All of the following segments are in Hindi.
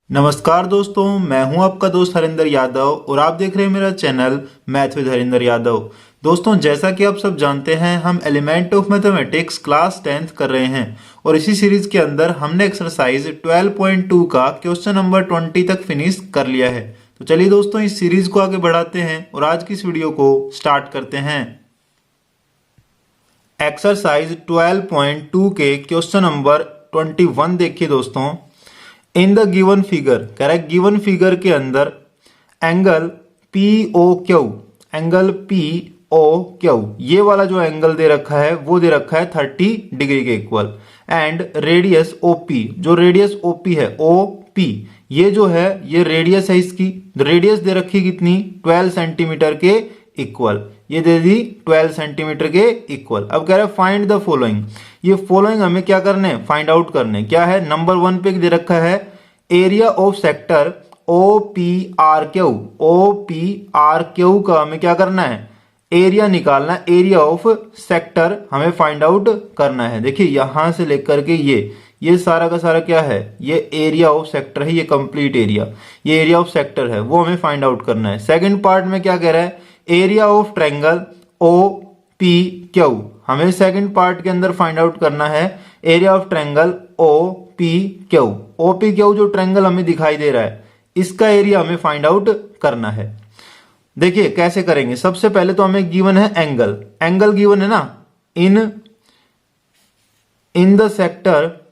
नमस्कार दोस्तों, मैं हूं आपका दोस्त हरिंदर यादव और आप देख रहे हैं मेरा channel math with Harinder Yadav. दोस्तों, जैसा कि आप सब जानते हैं, हम element of mathematics class 10th कर रहे हैं और इसी सीरीज के अंदर हमने एक्सरसाइज 12.2 का क्वेश्चन नंबर 20 तक फिनिश कर लिया है। तो चलिए दोस्तों, इस सीरीज को आगे बढ़ाते हैं और आज की इस वीडियो को स्टार्ट करते हैं। एक्सरसाइज 12.2 के क्वेश्चन नंबर 21 देखिए दोस्तों। इन द गिवन फिगर, कह रहा है गिवन फिगर के अंदर angle P O Q, angle P O Q, ये वाला जो एंगल दे रखा है वो दे रखा है 30 डिग्री के equal. And radius O P, जो रेडियस ओ पी है, ओ पी ये जो है ये रेडियस है इसकी। रेडियस दे रखी कितनी, 12 सेंटीमीटर के इक्वल, ये दे दी 12 सेंटीमीटर के इक्वल। अब कह रहा है फाइंड द फॉलोइंग, ये फॉलोइंग हमें क्या करने, फाइंड आउट करने। क्या है, नंबर 1 पे दे रखा है area of sector O P R Q, O P R Q का हमें क्या करना है, एरिया निकालना है। एरिया ऑफ सेक्टर हमें फाइंड आउट करना है। देखिए यहां से लेकर के ये सारा का सारा क्या है, ये एरिया ऑफ सेक्टर है, ये कंप्लीट एरिया, ये एरिया ऑफ सेक्टर है, वो हमें फाइंड आउट करना है। सेकंड पार्ट में क्या कह रहा है, area of triangle O P Q, हमें सेकंड पार्ट के अंदर फाइंड आउट करना है area of triangle O P Q. O P Q जो ट्रायंगल हमें दिखाई दे रहा है, इसका एरिया हमें फाइंड आउट करना है। देखिए कैसे करेंगे, सबसे पहले तो हमें गिवन है एंगल, एंगल गिवन है ना, in the sector,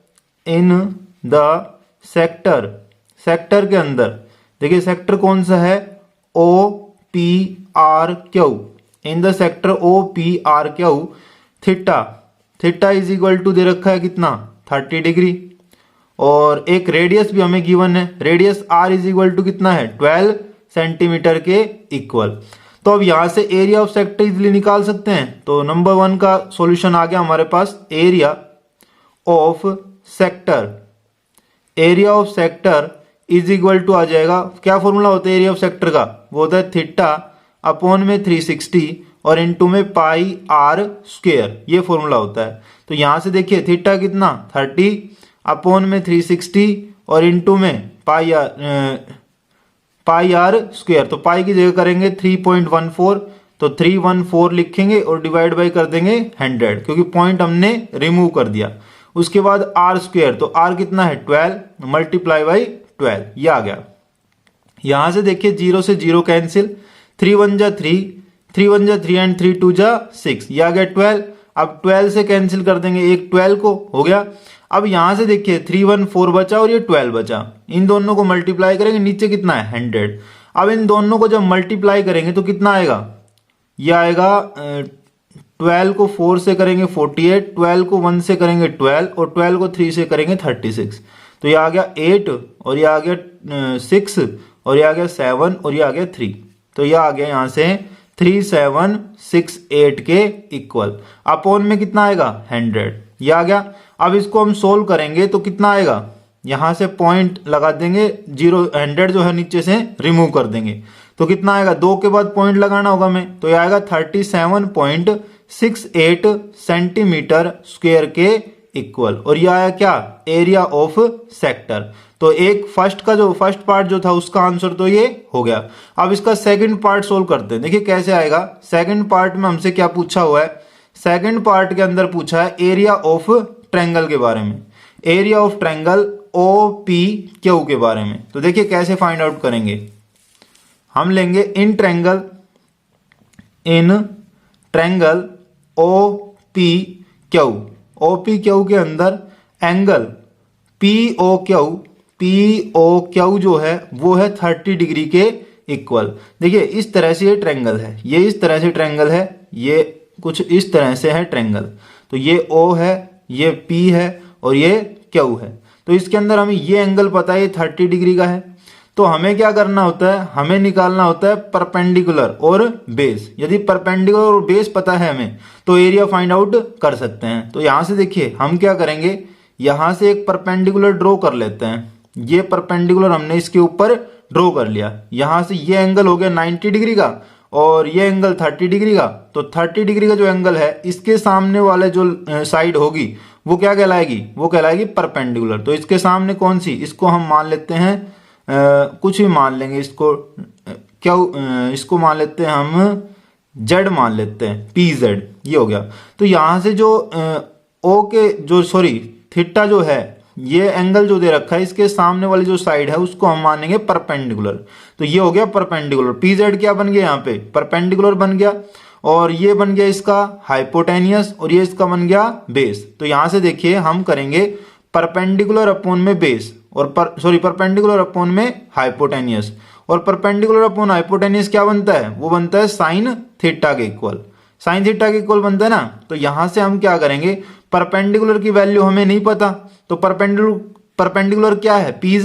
in the sector, sector के अंदर देखिए सेक्टर कौन सा है, O P R Q, in the sector O P R Q, theta, theta is equal to दे रखा है कितना, 30 डिग्री। और एक रेडियस भी हमें गिवन है, radius R is equal to कितना है, 12 सेंटीमीटर के इक्वल। तो अब यहां से एरिया ऑफ सेक्टर इजिली निकाल सकते हैं। तो नंबर 1 का सॉल्यूशन आ गया हमारे पास, area of sector, area of sector is equal to आ जाएगा, क्या फॉर्मूला होता है एरिया ऑफ सेक्टर का, वो होता है थीटा अपॉन में 360 और इनटू में पाई आर स्क्वायर, ये फॉर्मूला होता है। तो यहां से देखिए थीटा कितना, 30 अपॉन में 360 और इनटू में पाई आर स्क्वायर। तो पाई की जगह करेंगे 3.14, तो 314 लिखेंगे और डिवाइड बाई कर देंगे 100, क्योंकि पॉइंट हमने रिमूव कर दिया। उसके बाद आर स्क्वायर, तो आर कितना है 12 मल्टीप्लाई बाई 12, ये आ गया। यहां से देखिए 0 से 0 कैंसिल, 3 1 जा 3, 3 1 जा 3 एंड 3 2 जा 6, ये आ गया 12। अब 12 से कैंसिल कर देंगे, एक 12 को हो गया। अब यहां से देखिए 3 1 4 बचा और ये 12 बचा, इन दोनों को मल्टीप्लाई करेंगे, नीचे कितना है 100। अब इन दोनों को जब मल्टीप्लाई करेंगे तो कितना आएगा, ये आएगा 12 को 4 से करेंगे 48, 12 को 1 से करेंगे 12 और 12 को 3 से करेंगे 36। तो ये आ गया 8 और ये आ गया 6 और ये आ गया 7 और ये आ गया 3। तो ये आ गया यहां से 3768 के इक्वल। अपॉन में कितना आएगा 100, ये आ गया। अब इसको हम सोल्व करेंगे तो कितना आएगा, यहां से पॉइंट लगा देंगे, 100 जो है नीचे से रिमूव कर देंगे, तो कितना आएगा, 2 के बाद पॉइंट लगाना होगा हमें, तो ये आएगा 37.68 सेंटीमीटर स्क्वायर के इक्वल। और ये आया क्या, एरिया ऑफ सेक्टर। तो एक फर्स्ट पार्ट जो था उसका आंसर तो ये हो गया। अब इसका सेकंड पार्ट सोल्व करते हैं। देखिए कैसे आएगा, सेकंड पार्ट में हमसे क्या पूछा हुआ है, सेकंड पार्ट के अंदर पूछा है एरिया ऑफ ट्रायंगल के बारे में, area of triangle O P Q के बारे में। तो देखिए कैसे फाइंड आउट करेंगे, हम लेंगे in triangle O P Q, O P Q के अंदर एंगल पी ओ क्यू जो है वो है 30 डिग्री के इक्वल। देखिए इस तरह से ये ट्रायंगल है, ये इस तरह से ट्रायंगल है, ये कुछ इस तरह से है ट्रायंगल। तो ये O है, ये P है और ये Q है। तो इसके अंदर हमें ये एंगल पता है, ये 30 डिग्री का है। तो हमें क्या करना होता है, हमें निकालना होता है परपेंडिकुलर और बेस। यदि परपेंडिकुलर और बेस पता है हमें तो एरिया फाइंड आउट कर सकते हैं। तो यहां से देखिए हम क्या करेंगे, यहां से एक परपेंडिकुलर ड्रॉ कर लेते हैं। ये परपेंडिकुलर हमने इसके ऊपर ड्रॉ कर लिया। यहां से ये एंगल हो गया 90 डिग्री का और ये एंगल 30 डिग्री का। तो 30 डिग्री का जो एंगल है इसके सामने वाले जो साइड होगी वो क्या कहलाएगी, वो कहलाएगी परपेंडिकुलर। तो इसके सामने कौन सी, इसको हम मान लेते हैं कुछ भी मान लेंगे इसको, क्या इसको मान लेते हैं हम जेड मान लेते हैं, पी जेड, ये हो गया। तो यहाँ से जो ओ के जो थीटा जो है, ये एंगल जो दे रखा है इसके सामने वाली जो साइड है उसको हम मानेंगे परपेंडिकुलर। तो ये हो गया परपेंडिकुलर, पी जेड क्या बन गया यहाँ पे, परपेंडिकुलर बन गया, और ये बन गया इसका हाइपोटेनियस, और ये इसका बन गया बेस। तो यहां से देखिए हम करेंगे परपेंडिकुलर अपॉन में बेस, और परपेंडिकुलर अपॉन में हाइपोटेनियस, और परपेंडिकुलर अपॉन हाइपोटेनियस क्या बनता है, वो बनता है साइन थीटा के इक्वल, साइन थीटा के इक्वल बनता है ना। तो यहां से हम क्या करेंगे, परपेंडिकुलर की वैल्यू हमें नहीं पता, तो परपेंडिकुलर क्या है, पी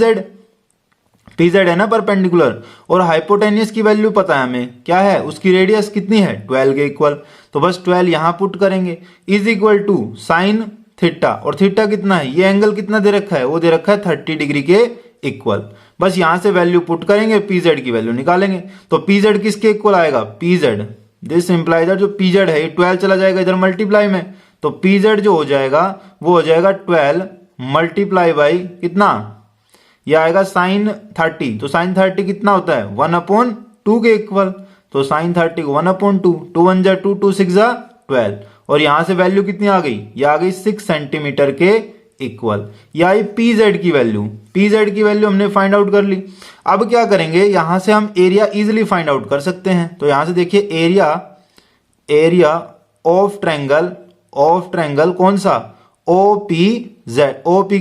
जेड है ना परपेंडिकुलर, और हाइपोटेनियस की वैल्यू पता है हमें क्या है, उसकी रेडियस कितनी है 12 के इक्वल। तो बस 12 यहां पुट करेंगे, is equal to sine theta, और थीटा कितना है, ये एंगल कितना दे रखा है, वो दे रखा है 30 डिग्री के इक्वल। बस यहां से वैल्यू पुट करेंगे, पी जेड की वैल्यू निकालेंगे। तो पी जेड किसके इक्वल आएगा, P Z, this implies that जो पी जेड है ये 12 चला जाएगा इधर मल्टीप्लाई में, तो पी जेड जो हो जाएगा वो हो जाएगा 12 मल्टीप्लाई बाई कितना, ये आएगा साइन 30। तो साइन 30 कितना होता है 1/2 के इक्वल, तो साइन 30 को 1/2, 2 1 जा 2, 2 6 जा 12, और यहां से वैल्यू कितनी आ गई, ये आ गई 6 सेंटीमीटर के इक्वल। ये आई पी जेड की वैल्यू, पी जेड की वैल्यू हमने फाइंड आउट कर ली। अब क्या करेंगे, यहां से हम एरिया इजिली फाइंड आउट कर सकते हैं। तो यहां से देखिए एरिया ऑफ ट्रायंगल कौन सा, O P Z, O P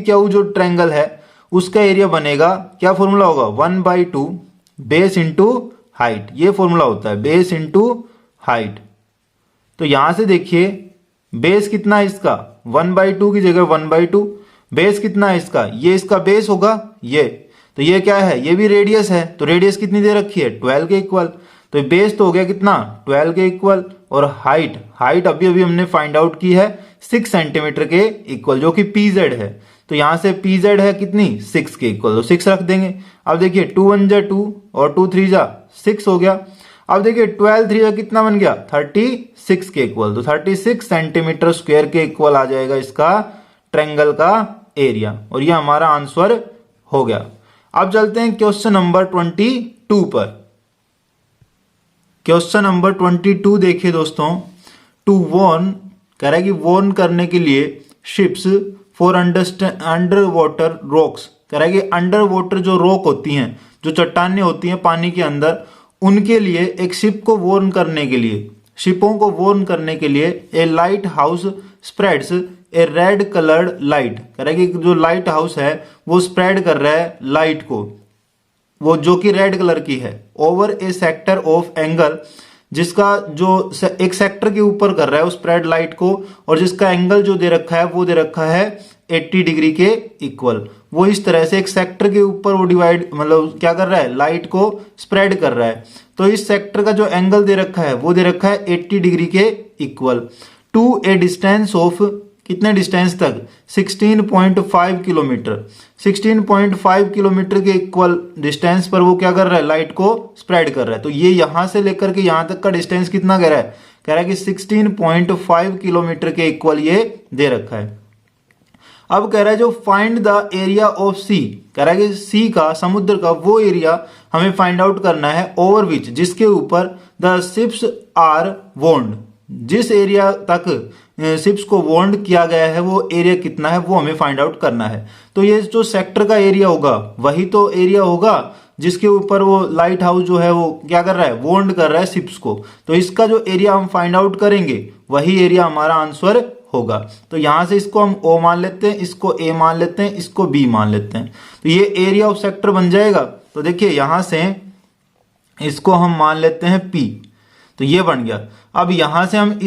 Q जो ट्रायंगल है उसका एरिया बनेगा, क्या फॉर्मूला होगा 1/2 बेस इंटू हाइट, ये फॉर्मूला होता है बेस इंटू हाइट। तो यहां से देखिए बेस कितना है इसका, 1/2 की जगह 1/2, बेस कितना है इसका, ये इसका बेस होगा ये, तो ये क्या है, ये भी रेडियस है, तो रेडियस कितनी दे रखी है 12 के इक्वल, तो बेस तो हो गया कितना 12 के इक्वल, और हाइट अभी हमने फाइंड आउट की है 6 सेंटीमीटर के इक्वल, जो कि पी जेड है। तो यहां से पी जेड है कितनी 6 के इक्वल, तो 6 रख देंगे। अब देखिए 2 1 जा 2 और 2 3 जा 6 हो गया। अब देखिए 12 3 जा कितना बन गया 36 के इक्वल, तो 36 सेंटीमीटर स्क्वायर के इक्वल आ जाएगा इसका ट्रायंगल का एरिया, और ये हमारा आंसर हो गया। अब चलते हैं क्वेश्चन नंबर 22 पर। क्वेश्चन नंबर 22 देखिए दोस्तों, टू वॉर्न कह रहा है कि वॉर्न करने के लिए ships for under water rocks, कह रहा है कि अंडर वाटर जो रॉक होती हैं, जो चट्टानें होती हैं पानी के अंदर, उनके लिए एक शिप को वॉर्न करने के लिए, शिपों को वॉर्न करने के लिए ए लाइट हाउस स्प्रेड्स ए रेड कलर्ड लाइट, कह रहा है कि जो लाइट हाउस है वो स्प्रेड कर रहा है लाइट को, वो जो कि रेड कलर की है, over A sector of angle, जिसका जो एक सेक्टर के ऊपर कर रहा है उस स्प्रेड लाइट को, और जिसका एंगल जो दे रखा है वो दे रखा है 80 डिग्री के इक्वल। वो इस तरह से एक सेक्टर के ऊपर वो डिवाइड मतलब क्या कर रहा है, लाइट को स्प्रेड कर रहा है। तो इस सेक्टर का जो एंगल दे रखा है वो दे रखा है 80 डिग्री के equal, to a distance of, कितने डिस्टेंस तक 16.5 किलोमीटर, 16.5 किलोमीटर के इक्वल डिस्टेंस पर वो क्या कर रहा है, लाइट को स्प्रेड कर रहा है। तो ये यहां से लेकर के यहां तक का डिस्टेंस कितना कह रहा है कि 16.5 किलोमीटर के इक्वल ये दे रखा है। अब कह रहा है जो फाइंड द एरिया ऑफ सी, कह रहा है कि सी का, समुद्र का वो एरिया हमें फाइंड आउट करना है, ओवर विच, जिसके ऊपर द शिप्स आर वॉर्न्ड, जिस एरिया तक शिप्स को वॉर्न्ड किया गया है वो एरिया कितना है वो हमें फाइंड आउट करना है। तो ये जो सेक्टर का एरिया होगा वही तो एरिया होगा जिसके ऊपर वो लाइट हाउस जो है वो क्या कर रहा है, वॉर्न्ड कर रहा है शिप्स को। तो इसका जो एरिया हम फाइंड आउट करेंगे वही एरिया हमारा आंसर होगा। तो यहां से इसको हम ओ मान लेते हैं, इसको ए मान लेते हैं, इसको बी मान लेते हैं, तो ये एरिया ऑफ सेक्टर बन जाएगा। तो देखिए यहां से इसको हम मान लेते हैं पी, तो ये बन गया। अब यहां से हम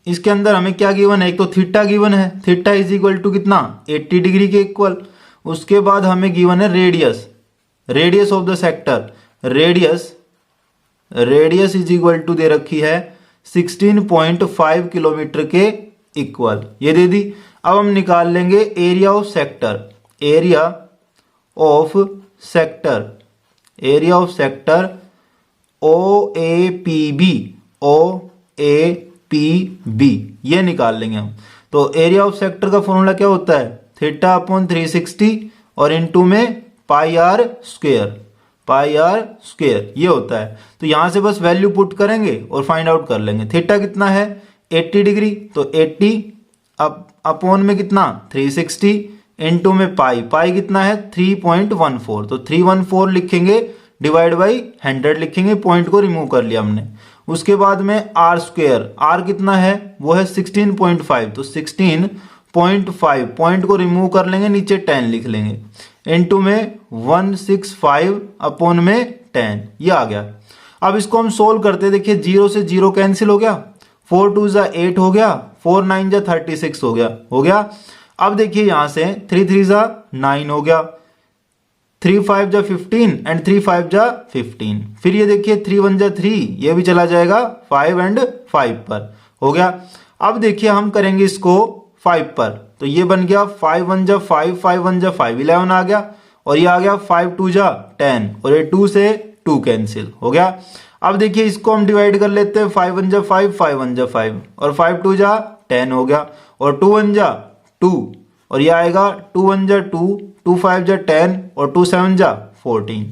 इसके अंदर हमें क्या गिवन है, एक तो थीटा गिवन है, थीटा इज इक्वल टू कितना 80 डिग्री के इक्वल। उसके बाद हमें गिवन है radius of the sector, radius is equal to दे रखी है 16.5 किलोमीटर के इक्वल, ये दे दी। अब हम निकाल लेंगे area of sector, area of sector O A P B, ये निकाल लेंगे हम। तो एरिया ऑफ सेक्टर का फॉर्मूला क्या होता है, थीटा अपॉन 360 और इनटू में pi R square, pi R square ये होता है। तो यहां से बस वैल्यू पुट करेंगे और फाइंड आउट कर लेंगे। थीटा कितना है 80 डिग्री, तो 80 अपॉन में कितना 360 इनटू में पाई, पाई कितना है 3.14, तो 314 लिखेंगे डिवाइड बाई 100 लिखेंगे, पॉइंट को रिमूव कर लिया हमने। उसके बाद में आर स्क्वेयर, आर कितना है वो है 16.5, तो 16.5 पॉइंट को रिमूव कर लेंगे, नीचे 10 लिख लेंगे, इनटू में 165 अपॉन में 10, ये आ गया। अब इसको हम सोल्व करते हैं, देखिए 0 से 0 कैंसिल हो गया, 4 2 जा 8 हो गया, 4 9 जा 36 हो गया। अब देखिए यहां से 3 3 जा 9 हो गया, 3 5 जा 15 एंड 3 5 जा 15, फिर ये देखिए 3 1 जा 3, ये भी चला जाएगा 5 एंड 5 पर हो गया। अब देखिए हम करेंगे इसको 5 पर, तो ये बन गया 5 1 जा 5, 5 1 जा 5, 11 आ गया, और ये आ गया 5 2 जा 10, और ये 2 से 2 कैंसिल हो गया। अब देखिए इसको हम डिवाइड कर लेते हैं, 5 1 जा 5, 5 1 जा 5, और 5 2 जा 10 हो गया, और 2 1 जा 2, और ये आएगा 2 1 जा 2, 2 5 जा 10, और 2 7 जा 14,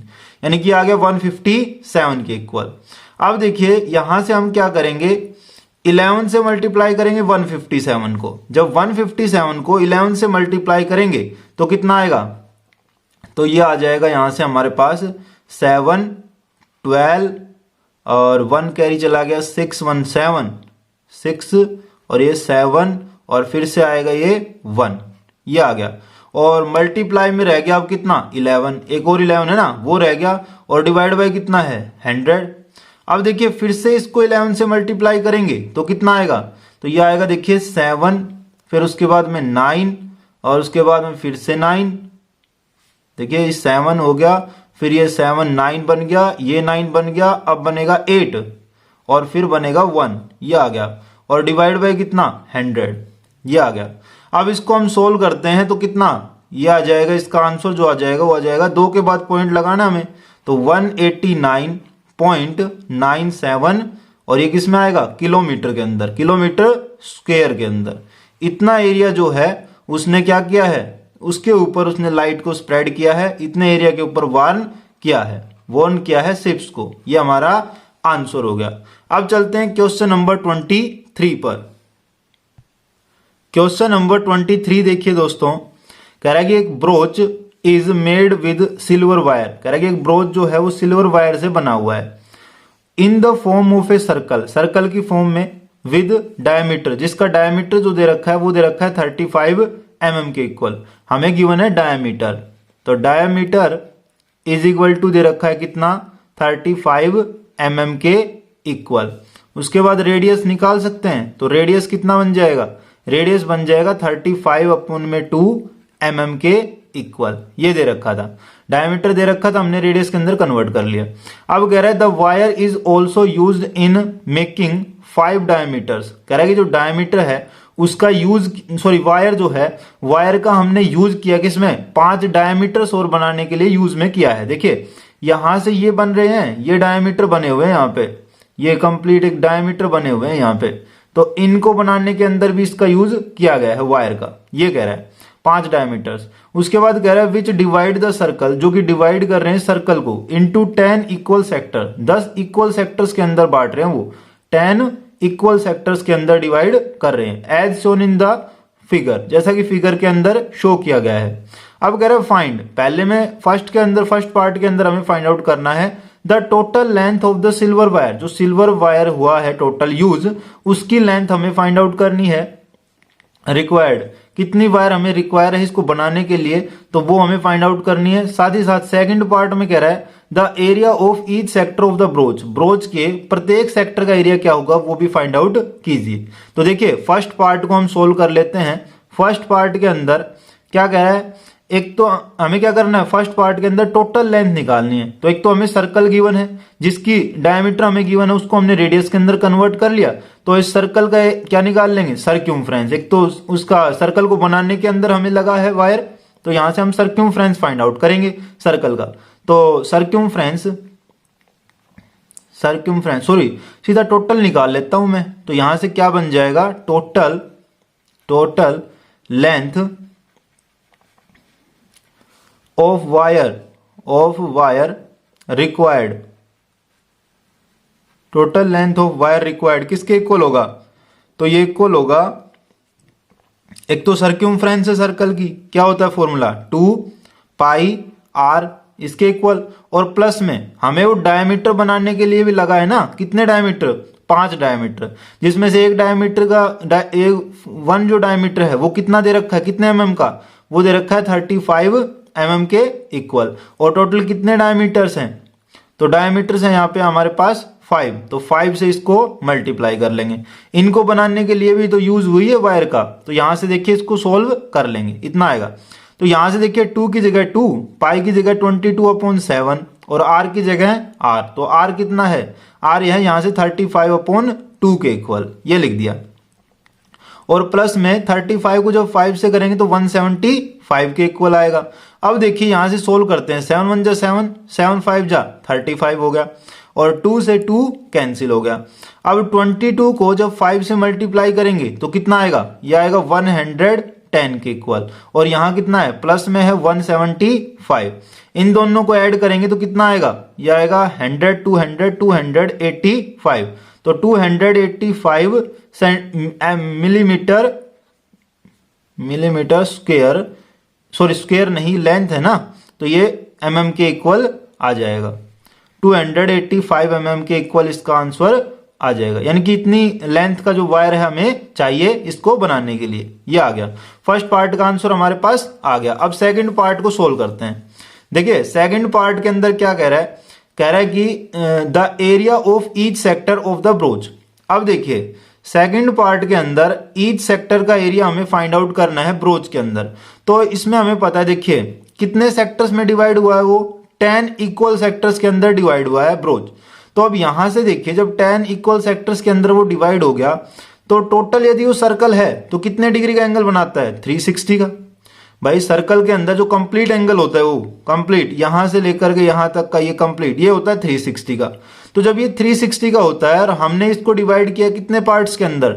यानी कि आ गया 157 के इक्वल। अब देखिए यहां से हम क्या करेंगे, 11 से मल्टीप्लाई करेंगे 157 को। जब 157 को 11 से मल्टीप्लाई करेंगे तो कितना आएगा, तो ये आ जाएगा यहां से हमारे पास 7 12 और 1 कैरी चला गया, 6 1 7 6, और ये 7, और फिर से आएगा ये 1, ये आ गया, और मल्टीप्लाई में रह गया अब कितना 11, एक और 11 है ना वो रह गया, और डिवाइड बाय कितना है 100। अब देखिए फिर से इसको 11 से मल्टीप्लाई करेंगे तो कितना आएगा, तो ये आएगा देखिए 7, फिर उसके बाद में 9, और उसके बाद में फिर से 9, देखिए ये 7 हो गया, फिर ये 7 9 बन गया, ये 9 बन गया, अब बनेगा 8, और फिर बनेगा 1, ये आ गया, और डिवाइड बाय कितना 100, ये आ गया। अब इसको हम सोल्व करते हैं तो कितना ये आ जाएगा, इसका आंसर जो आ जाएगा वो आ जाएगा 2 के बाद पॉइंट लगाना हमें, तो 189.97, और ये किस में आएगा किलोमीटर के अंदर, किलोमीटर स्क्वायर के अंदर। इतना एरिया जो है उसने क्या किया है, उसके ऊपर उसने लाइट को स्प्रेड किया है, इतने एरिया के ऊपर वार्न किया है शिप्स को, ये हमारा आंसर हो गया। अब चलते हैं क्वेश्चन नंबर 23 पर। क्वेश्चन नंबर 23 देखिए दोस्तों, कह रहा है कि एक broach is made with silver wire, कह रहा है कि एक ब्रोच जो है वो सिल्वर वायर से बना हुआ है, in the form of a circle, circle की फॉर्म में, विद डायमीटर, जिसका डायमीटर जो दे रखा है वो दे रखा है 35 mm के इक्वल, हमें गिवन है डायमीटर, तो डायमीटर इज इक्वल टू दे रखा है कितना 35 mm के इक्वल। उसके बाद रेडियस निकाल सकते हैं, तो रेडियस कितना बन जाएगा, रेडियस बन जाएगा 35 अपॉन में 2 mm के इक्वल, ये दे रखा था, डायमीटर दे रखा था, हमने रेडियस के अंदर कन्वर्ट कर लिया। अब कह रहा है the wire is also used in making 5 diameters, कह रहा है कि जो डायमीटर है उसका यूज, वायर जो है, वायर का हमने यूज किया किसमें 5 डायमीटर्स और बनाने के लिए यूज में किया है। देखिए यहां से ये बन रहे हैं, ये डायमीटर बने हुए हैं यहाँ पे, ये कंप्लीट एक डायमीटर बने हुए हैं यहाँ पे, तो इनको बनाने के अंदर भी इसका यूज किया गया है वायर का, ये कह रहा है 5 डायमीटर्स। उसके बाद कह रहा है विच डिवाइड द सर्कल, जो कि डिवाइड कर रहे हैं सर्कल को into 10 equal sector, 10 equal sectors के अंदर बांट रहे हैं, वो 10 इक्वल सेक्टर्स के अंदर डिवाइड कर रहे हैं, as shown in the figure, जैसा कि फिगर के अंदर शो किया गया है। अब कह रहा है फाइंड, पहले में फर्स्ट पार्ट के अंदर हमें फाइंड आउट करना है the total length of the silver wire, जो सिल्वर वायर हुआ है टोटल यूज, उसकी लेंथ हमें फाइंड आउट करनी है। रिक्वायर्ड, कितनी वायर हमें रिक्वायर है इसको बनाने के लिए, तो वो हमें फाइंड आउट करनी है। साथ ही साथ सेकंड पार्ट में कह रहा है the area of each sector of the broach, broach के प्रत्येक सेक्टर का एरिया क्या होगा वो भी फाइंड आउट कीजिए। तो देखिए फर्स्ट पार्ट को हम सोल्व कर लेते हैं। फर्स्ट पार्ट के अंदर क्या कह रहा है, एक तो हमें क्या करना है, फर्स्ट पार्ट के अंदर टोटल लेंथ निकालनी है। तो एक तो हमें सर्कल गिवन है जिसकी डायमीटर हमें गिवन है, उसको हमने रेडियस के अंदर कन्वर्ट कर लिया, तो इस सर्कल का क्या निकाल लेंगे, सर्क्यूमफ्रेंस। एक तो उसका सर्कल को बनाने के अंदर हमें लगा है वायर, तो यहां से हम सर्क्यूमफ्रेंस फाइंड आउट करेंगे सर्कल का। तो सर्क्यूमफ्रेंस सीधा टोटल निकाल लेता हूं मैं, तो यहां से क्या बन जाएगा, total length of wire of wire required, total length of wire required किसके इक्वल होगा? तो ये इक्वल होगा, एक तो सर्क्यूमफ्रेंस है सर्कल की, क्या होता है फॉर्मूला 2 पाई r इसके इक्वल, और प्लस में हमें वो डायमीटर बनाने के लिए भी लगा है ना, कितने डायमीटर? 5 डायमीटर, जिसमें से एक डायमीटर का वन जो डायमीटर है वो कितना दे रखा है, कितने mm का? वो दे रखा है 35 mm के इक्वल। और टोटल कितने डायमीटर्स हैं? तो डायमीटर्स हैं यहाँ पे हमारे पास 5, तो 5 से इसको मल्टीप्लाई कर लेंगे। इनको बनाने के लिए भी तो यूज हुई है वायर का, तो यहां से देखिए इसको सोल्व कर लेंगे, इतना आएगा। तो यहां से देखिए 2 की जगह 2, पाई की जगह 22/7 और r की जगह r, तो r कितना है? r है यहां से 35/2 के इक्वल, ये लिख दिया। और प्लस में 35 को जब 5 से करेंगे तो 175 के इक्वल आएगा। अब देखिए यहां से सोल्व करते हैं, 7 1 जा 7, 7 5 जा 35 हो गया, और 2 से 2 कैंसिल हो गया। अब 22 को जब 5 से मल्टीप्लाई करेंगे तो कितना आएगा? ये आएगा 110 के इक्वल, और यहाँ कितना है? प्लस में है 175। इन दोनों को ऐड करेंगे तो कितना आएगा? ये आएगा 100 285, तो 285 मिलीमीटर स्क्वायर, सॉरी स्क्वायर नहीं लेंथ है ना, तो ये mm के इक्वल आ जाएगा। 285 mm के इक्वल इसका आंसर आ जाएगा, यानी कि इतनी लेंथ का जो वायर है हमें चाहिए इसको बनाने के लिए। ये आ गया, फर्स्ट पार्ट का आंसर हमारे पास आ गया। अब सेकंड पार्ट को सोल्व करते हैं। देखिए सेकंड पार्ट के अंदर क्या कह रहा है? कह रहा है कि the area of each sector of the broach. अब देखिए सेकंड पार्ट के अंदर ईच सेक्टर का एरिया हमें फाइंड आउट करना है ब्रोच के अंदर। तो इसमें हमें पता है, देखिए कितने सेक्टर्स में डिवाइड हुआ है, वो 10 इक्वल सेक्टर्स के अंदर डिवाइड हुआ है ब्रोच। तो अब यहां से देखिए जब 10 इक्वल सेक्टर्स के अंदर वो डिवाइड हो गया, तो टोटल यदि वो सर्कल है तो कितने डिग्री का एंगल बनाता है? 360 का। भाई सर्कल के अंदर जो कंप्लीट एंगल होता है, वो कंप्लीट यहां से लेकर के यहां तक का ये कंप्लीट, ये होता है 360 का। तो जब ये 360 का होता है और हमने इसको डिवाइड किया कितने पार्ट्स के अंदर?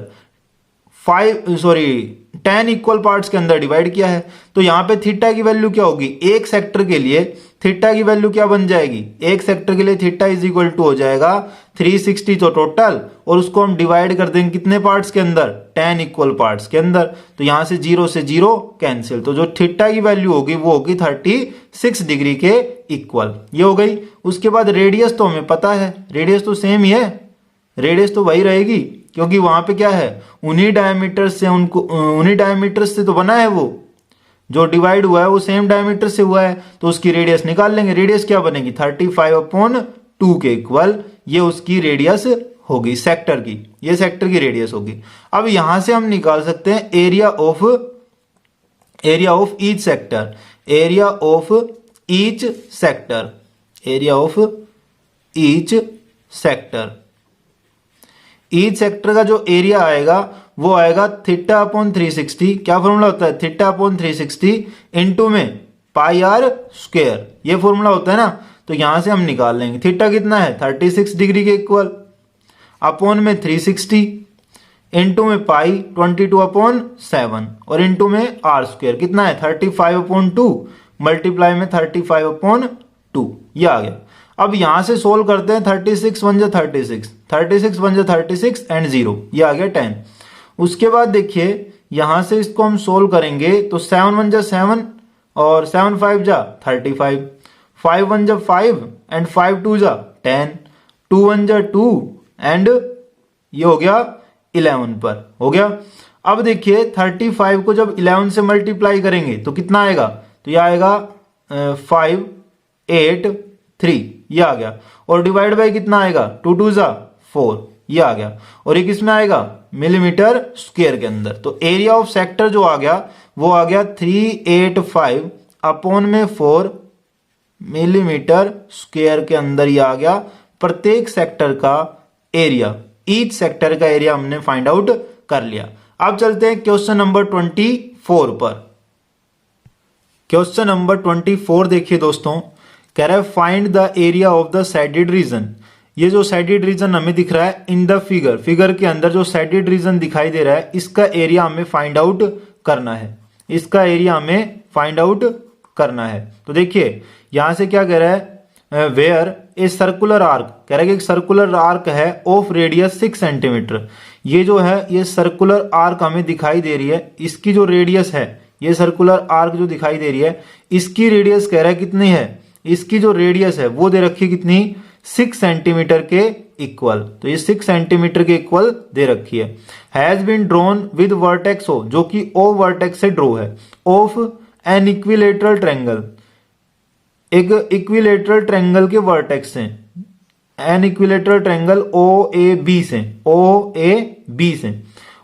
10 इक्वल पार्ट्स के अंदर डिवाइड किया है। तो यहाँ पे थीटा की वैल्यू क्या होगी? एक सेक्टर के लिए थीटा की वैल्यू क्या बन जाएगी? एक सेक्टर के लिए थीटा इज इक्वल टू हो जाएगा 360 तो टोटल, और उसको हम डिवाइड कर देंगे कितने पार्ट्स के अंदर? 10 इक्वल पार्ट्स के अंदर। तो यहां से 0 से 0 कैंसिल, तो जो थीटा की वैल्यू होगी वो होगी 36 डिग्री के इक्वल। ये हो गई। उसके बाद रेडियस तो हमें पता है, रेडियस तो सेम ही है, रेडियस तो वही रहेगी, क्योंकि वहां पे क्या है? उन्हीं डायमीटर से तो बना है, वो जो डिवाइड हुआ है वो सेम डायमीटर से हुआ है, तो उसकी रेडियस निकाल लेंगे। रेडियस क्या बनेगी? 35/2 के इक्वल, ये उसकी रेडियस होगी सेक्टर की, ये सेक्टर की रेडियस होगी। अब यहां से हम निकाल सकते हैं area of each sector, area of each sector, area of each sector. Each sector का जो एरिया आएगा वो आएगा θ/360। क्या फॉर्मूला होता है? θ/360 इंटू में पाई r स्क्वायर, ये फॉर्मूला होता है ना। तो यहां से हम निकाल लेंगे थीटा कितना है? 36 डिग्री के इक्वल, अपॉन में 360, इंटू में पाई 22/7, और इंटू में r स्क्वायर कितना है? 35/2 मल्टीप्लाई में 35/2, ये आ गया। अब यहां से सोल्व करते हैं, 36 1 जा 36, 36 1 जा 36 एंड 0, ये आ गया 10। उसके बाद देखिए यहां से इसको हम सोल्व करेंगे तो 7 1 जा 7 और 7 5 जा 35, 5 1 जा 5 एंड 5 2 जा 10, 2 1 जा 2 एंड ये हो गया 11 पर, हो गया। अब देखिए 35 को जब 11 से मल्टीप्लाई करेंगे तो कितना आएगा? तो ये आएगा 5 8 3, ये आ गया। और डिवाइड बाय कितना आएगा? 2 2 जा 4, ये आ गया। और ये किस में आएगा? मिलीमीटर स्क्वायर के अंदर। तो एरिया ऑफ सेक्टर जो आ गया वो आ गया 385 अपॉन में 4 मिलीमीटर स्क्वायर के अंदर ये आ गया प्रत्येक सेक्टर का एरिया। ईच सेक्टर का एरिया हमने फाइंड आउट कर लिया। अब चलते हैं क्वेश्चन नंबर 24 पर। क्वेश्चन नंबर 24 देखिए दोस्तों, कह रहा है find the area of the shaded region. ये जो शेडेड रीजन हमें दिख रहा है इन द फिगर, फिगर के अंदर जो शेडेड रीजन दिखाई दे रहा है इसका एरिया हमें फाइंड आउट करना है, इसका एरिया हमें फाइंड आउट करना है। तो देखिए यहां से क्या कह रहा है, वेयर ए सर्कुलर आर्क, कह रहा है कि एक सर्कुलर आर्क है ऑफ रेडियस 6 सेंटीमीटर। ये जो है ये सर्कुलर आर्क हमें दिखाई दे रही है, इसकी जो रेडियस है, ये सर्कुलर आर्क जो दिखाई दे रही है इसकी रेडियस कह रहा है कितनी है, इसकी जो रेडियस है वो दे रखी कितनी, 6 सेंटीमीटर के इक्वल। तो ये 6 सेंटीमीटर के इक्वल दे रखी है। Has been drawn with vertex O, जो कि ओ वर्टेक्स से ड्रॉ है, ऑफ एन इक्विलेटरल ट्रायंगल, एक इक्विलेटरल ट्रायंगल के वर्टेक्स हैं, an equilateral triangle O A B से, ओ ए बी से,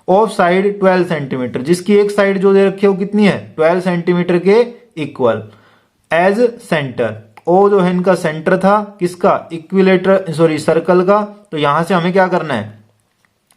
ऑफ साइड 12 सेंटीमीटर, जिसकी एक साइड जो दे रखी है वो कितनी है, 12 सेंटीमीटर के इक्वल। एज सेंटर, ओ जो है इनका सेंटर था किसका, इक्विलेटर सॉरी सर्कल का। तो यहां से हमें क्या करना है,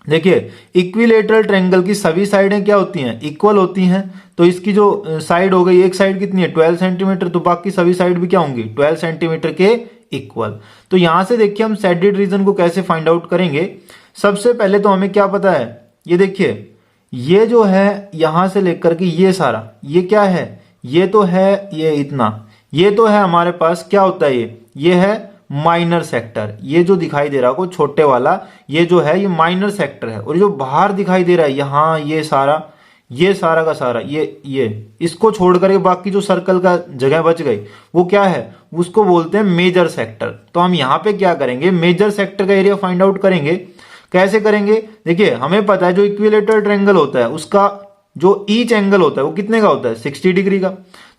देखिए इक्विलेटरल ट्रायंगल की सभी साइडें क्या होती हैं, इक्वल होती हैं। तो इसकी जो साइड हो गई, एक साइड कितनी है 12 सेंटीमीटर, तो बाकी सभी साइड भी क्या होंगी 12 सेंटीमीटर के इक्वल। तो यहां से देखिए हम सेडेड रीजन को कैसे फाइंड आउट करेंगे। सबसे पहले तो हमें क्या पता है, ये देखिए ये जो है यहां से लेकर के ये सारा, ये क्या है, ये तो है ये इतना, ये तो है हमारे पास क्या होता है, ये है माइनर सेक्टर। ये जो दिखाई दे रहा है को छोटे वाला, ये जो है ये माइनर सेक्टर है। और जो बाहर दिखाई दे रहा है यहाँ, ये सारा का सारा, ये इसको छोड़ करके बाकी जो सर्कल का जगह बच गई वो क्या है, उसको बोलते हैं मेजर सेक्टर। तो हम यहाँ पे क्या करेंगे, मेजर सेक्टर का एरिया फाइंड आउट करेंगे। कैसे करेंगे, देखिए हमें पता है जो इक्विलेटरल ट्रायंगल होता है उसका जो ईच एंगल होता है वो कितने का होता है, 60 डिग्री का।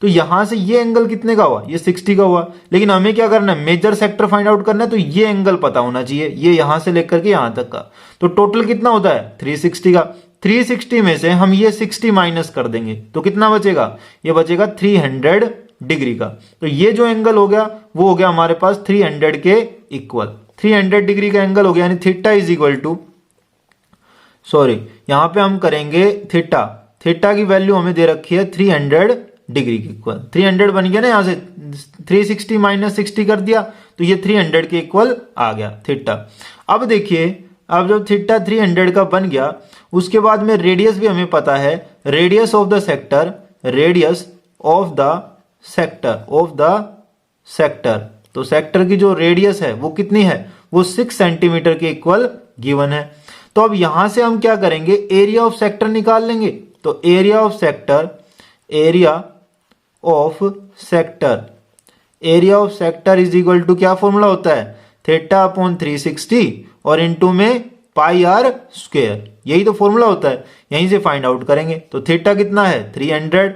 तो यहां से ये एंगल कितने का हुआ, ये 60 का हुआ। लेकिन हमें क्या करना है, मेजर सेक्टर फाइंड आउट करना है, तो ये एंगल पता होना चाहिए, ये यहां से लेकर के यहां तक का। तो टोटल कितना होता है 360 का। 360 में से हम ये 60 माइनस कर देंगे तो कितना बचेगा, ये बचेगा 300 डिग्री का। तो ये जो एंगल हो गया वो हो गया हमारे पास 300 के इक्वल। 300 डिग्री का एंगल हो गया, यानी theta is equal to, sorry यहां पे हम करेंगे थीटा, थीटा की वैल्यू हमें दे रखी है 300 डिग्री के इक्वल। 300 बन गया ना, यहां से 360 माइनस 60 कर दिया तो ये 300 के इक्वल आ गया थीटा। अब देखिए, अब जब थीटा 300 का बन गया उसके बाद में रेडियस भी हमें पता है, radius of the sector, radius of the sector, तो सेक्टर की जो रेडियस है वो कितनी है, वो 6 सेंटीमीटर के इक्वल गिवन है। तो अब यहां से हम क्या करेंगे, एरिया ऑफ सेक्टर निकाल लेंगे। तो area of sector, area of sector is equal to क्या फॉर्मूला होता है, थीटा अपॉन 360 और इनटू में पाई आर स्क्वायर, यही तो फॉर्मूला होता है। यहीं से फाइंड आउट करेंगे। तो थीटा कितना है 300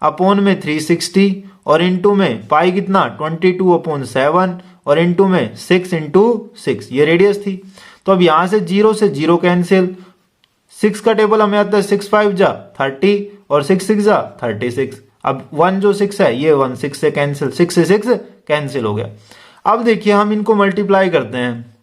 अपॉन में 360 और इनटू में पाई कितना 22 अपॉन 7 और इनटू में 6 इंटू 6, ये रेडियस थी। तो अब यहां से 0 से 0 कैंसिल, 6 का टेबल हमें आता है 6 5 जा 30 और 6 6 जा 36। अब 1 जो 6 है ये 1 6 से कैंसिल, 6 से 6 कैंसिल हो गया। अब देखिए हम इनको मल्टीप्लाई करते हैं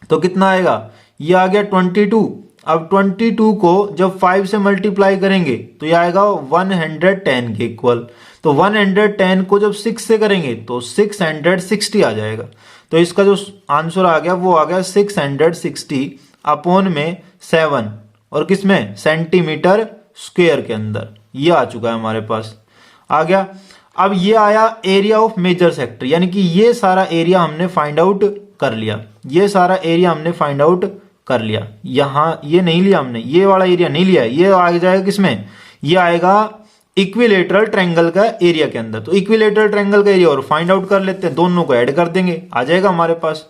तो कितना आएगा, ये आ गया 22। अब 22 को जब 5 से मल्टीप्लाई करेंगे तो ये आएगा 110 के इक्वल। तो 110 को जब 6 से करेंगे तो 660 आ जाएगा। तो इसका जो आंसर आ गया वो आ गया 660 अपॉन में 7 और किसमें सेंटीमीटर स्क्वायर के अंदर, ये आ चुका है हमारे पास, आ गया। अब ये आया एरिया ऑफ मेजर सेक्टर, यानी कि ये सारा एरिया हमने फाइंड आउट कर लिया, ये सारा एरिया हमने फाइंड आउट कर लिया। यहां ये नहीं लिया हमने, ये वाला एरिया नहीं लिया, ये आ जाएगा किसमें, ये आएगा इक्विलेटरल ट्रायंगल का एरिया के अंदर। तो इक्विलेटरल ट्रायंगल का एरिया और फाइंड आउट कर लेते हैं, दोनों को ऐड कर देंगे, आ जाएगा हमारे पास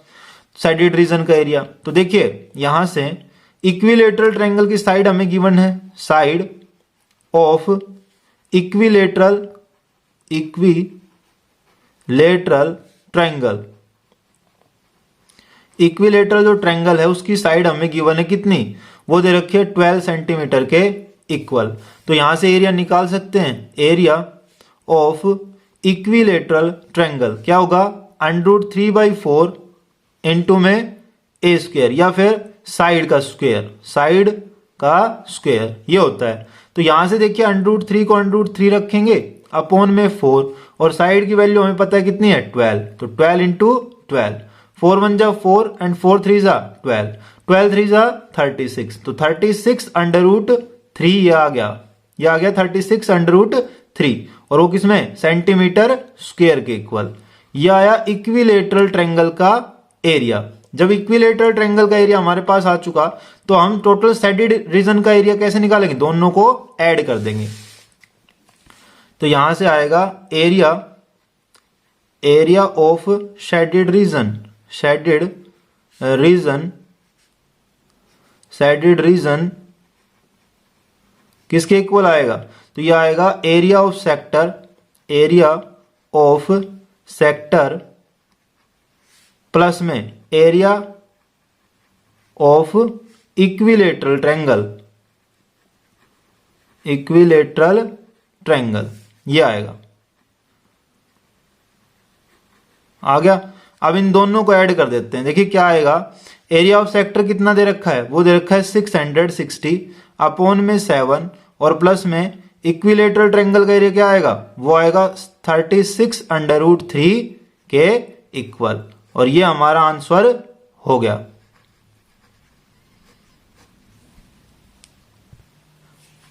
साइडेड रीजन का एरिया। तो देखिए यहां से इक्विलेटरल ट्रायंगल की साइड हमें गिवन है, side of equilateral triangle, equilateral जो ट्रायंगल है उसकी साइड हमें गिवन है कितनी, वो दे रखी है 12 सेंटीमीटर के इक्वल। तो यहां से एरिया निकाल सकते हैं, एरिया ऑफ इक्विलेटरल ट्रायंगल क्या होगा, √3/4 इंटू में ए स्क्वायर या फिर साइड का स्क्वायर, ये होता है। तो यहां से देखिए √3 को √3 रखेंगे अपॉन में 4 और साइड की वैल्यू हमें पता है कितनी है 12, तो 12 इंटू 12, 4 1 जा 4 एंड 4 3 जा 12, 12 3 जा 36, तो 36 √3 ये आ गया 36 √3 और वो किसमें, सेंटीमीटर स्क्वायर के इक्वल। ये आया इक्विलेटरल ट्रायंगल का एरिया। जब इक्विलेटरल ट्रायंगल का एरिया हमारे पास आ चुका तो हम टोटल शेडेड रीजन का एरिया कैसे निकालेंगे, दोनों को ऐड कर देंगे। तो यहां से आएगा एरिया ऑफ शेडेड रीजन किसके इक्वल आएगा, तो ये आएगा एरिया ऑफ सेक्टर प्लस में एरिया ऑफ इक्विलेटरल ट्रायंगल, ये आएगा। आ गया। अब इन दोनों को ऐड कर देते हैं। देखिए क्या आएगा, एरिया ऑफ सेक्टर कितना दे रखा है, वो दे रखा है 660 अपॉन में 7 और प्लस में इक्विलेटरल ट्रायंगल का एरिया क्या आएगा, वो आएगा 36√3 के इक्वल। और ये हमारा आंसर हो गया।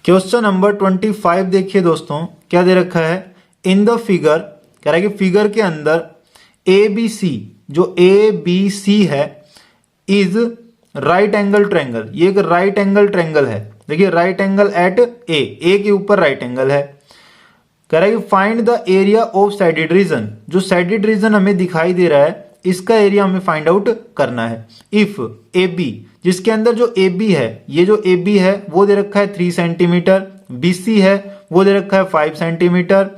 क्वेश्चन नंबर 25 देखिए दोस्तों, क्या दे रखा है, इन द फिगर, कह रहा है कि फिगर के अंदर ABC, जो ABC है, इज राइट एंगल ट्रायंगल। ये एक राइट एंगल ट्रायंगल है। देखिए राइट एंगल एट ए के ऊपर राइट एंगल है। कह रहा है कि find the area of shaded region, जो शेडेड रीजन हमें दिखाई दे रहा है इसका एरिया हमें फाइंड आउट करना है। इफ AB, जिसके अंदर जो AB है, ये जो AB है वो दे रखा है 3 सेंटीमीटर, BC है वो दे रखा है 5 सेंटीमीटर,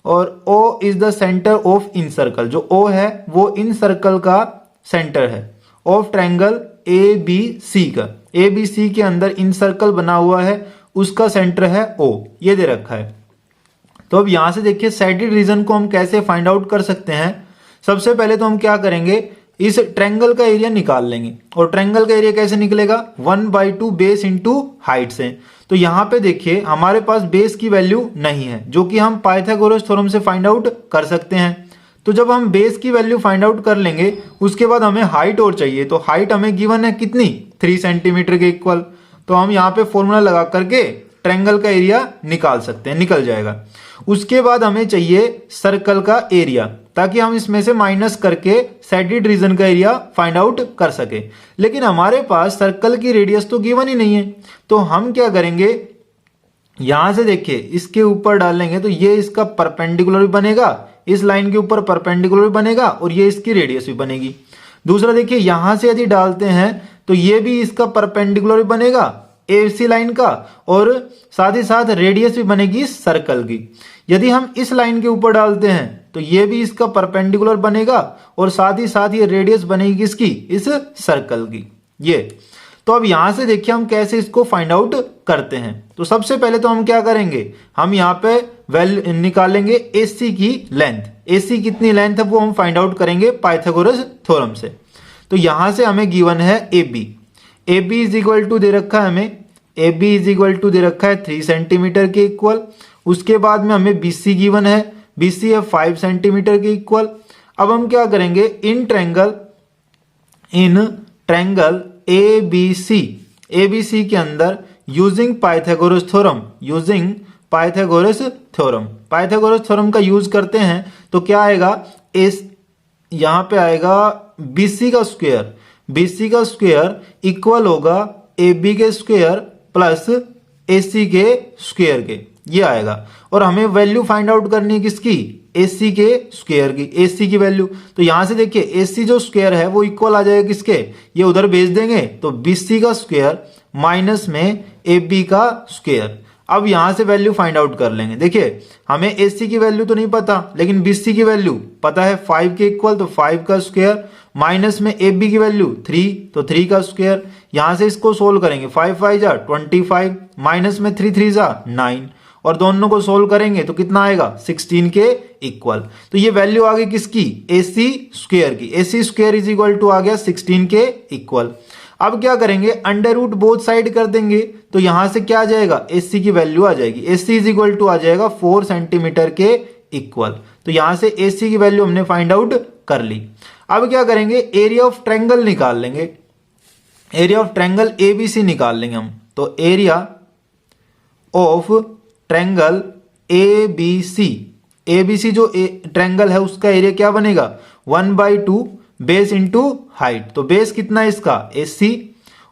और O is the centre of in circle, जो O है वो इन सर्कल का सेंटर है ऑफ ट्रायंगल ABC का। ABC के अंदर इन सर्कल बना हुआ है, उसका सेंटर है O, ये दे रखा है। तो अब यहां से देखिए शेडेड रीजन को हम कैसे फाइंड आउट कर सकते हैं। सबसे पहले तो हम क्या करेंगे, इस ट्रायंगल का एरिया निकाल लेंगे। और ट्रायंगल का एरिया कैसे निकलेगा, 1/2 बेस इंटू हाइट से। तो यहां पे देखिए हमारे पास बेस की वैल्यू नहीं है, जो कि हम पाइथागोरस थ्योरम से फाइंड आउट कर सकते हैं। तो जब हम बेस की वैल्यू फाइंड आउट कर लेंगे, उसके बाद हमें हाइट और चाहिए। तो हाइट हमें गिवन है कितनी, 3 सेंटीमीटर के इक्वल। तो हम यहाँ पे फॉर्मूला लगा करके ट्रायंगल का एरिया निकाल सकते हैं, निकल जाएगा। उसके बाद हमें चाहिए सर्कल का एरिया, ताकि हम इसमें से माइनस करके शेडेड रीजन का एरिया फाइंड आउट कर सके। लेकिन हमारे पास सर्कल की रेडियस तो गिवन ही नहीं है। तो हम क्या करेंगे, यहां से देखिए इसके ऊपर डालेंगे तो ये इसका परपेंडिकुलर भी बनेगा, इस लाइन के ऊपर परपेंडिकुलर भी बनेगा, और ये इसकी रेडियस भी बनेगी। दूसरा देखिए यहां से यदि डालते हैं तो ये भी इसका परपेंडिकुलर भी बनेगा AC लाइन का, और साथ ही साथ रेडियस भी बनेगी इस सर्कल की। यदि हम इस लाइन के ऊपर डालते हैं तो ये भी इसका परपेंडिकुलर बनेगा, और साथ ही साथ ये रेडियस बनेगी किसकी, इस सर्कल की। ये तो अब यहां से देखिए हम कैसे इसको फाइंड आउट करते हैं। तो सबसे पहले तो हम क्या करेंगे, हम यहाँ पे वैल्यू निकालेंगे AC की लेंथ। AC कितनी लेंथ है वो हम फाइंड आउट करेंगे पाइथागोरस थ्योरम से। तो यहां से हमें गिवन है AB इज इक्वल टू दे रखा है हमें, AB इज इक्वल टू दे रखा है 3 सेंटीमीटर के इक्वल। उसके बाद में हमें BC गिवन है, BC है 5 सेंटीमीटर के इक्वल। अब हम क्या करेंगे, इन ट्रायंगल ABC के अंदर यूजिंग पाइथागोरस थ्योरम का यूज करते हैं। तो क्या आएगा, यहां पे आएगा BC का स्क्वायर इक्वल होगा AB के स्क्वायर प्लस AC के स्क्वायर के, ये आएगा। और हमें वैल्यू फाइंड आउट करनी है किसकी, AC के स्क्वायर की, AC की वैल्यू। तो यहां से देखिए AC जो स्क्वायर है वो इक्वल आ जाएगा किसके, ये उधर भेज देंगे तो BC का स्क्वायर माइनस में AB का स्क्वायर। अब यहां से वैल्यू फाइंड आउट कर लेंगे। देखिए हमें AC की वैल्यू तो नहीं पता, लेकिन BC की वैल्यू पता है 5 के इक्वल, तो 5 का स्क्वायर माइनस में AB की वैल्यू 3, तो 3 का स्क्वायर। यहां से इसको सोल्व करेंगे, 5 5 जा 25 माइनस में 3 3 जा 9, और दोनों को सोल्व करेंगे तो कितना आएगा 16 के इक्वल। तो ये वैल्यू आ गई किसकी, AC स्क्वायर की। AC square is equal to आ गया 16 के इक्वल। अब क्या करेंगे, अंडर रूट बोथ साइड कर देंगे। तो यहां से क्या आ जाएगा, AC की वैल्यू आ जाएगी, AC इज इक्वल टू आ जाएगा 4 सेंटीमीटर के इक्वल। तो यहां से AC की वैल्यू हमने फाइंड आउट कर ली। अब क्या करेंगे, एरिया ऑफ ट्रायंगल निकाल लेंगे, एरिया ऑफ ट्रायंगल ABC निकाल लेंगे हम। तो एरिया ऑफ ट्रायंगल ABC जो ट्रायंगल है उसका एरिया क्या बनेगा 1/2 बेस इंटू हाइट। तो बेस कितना है इसका AC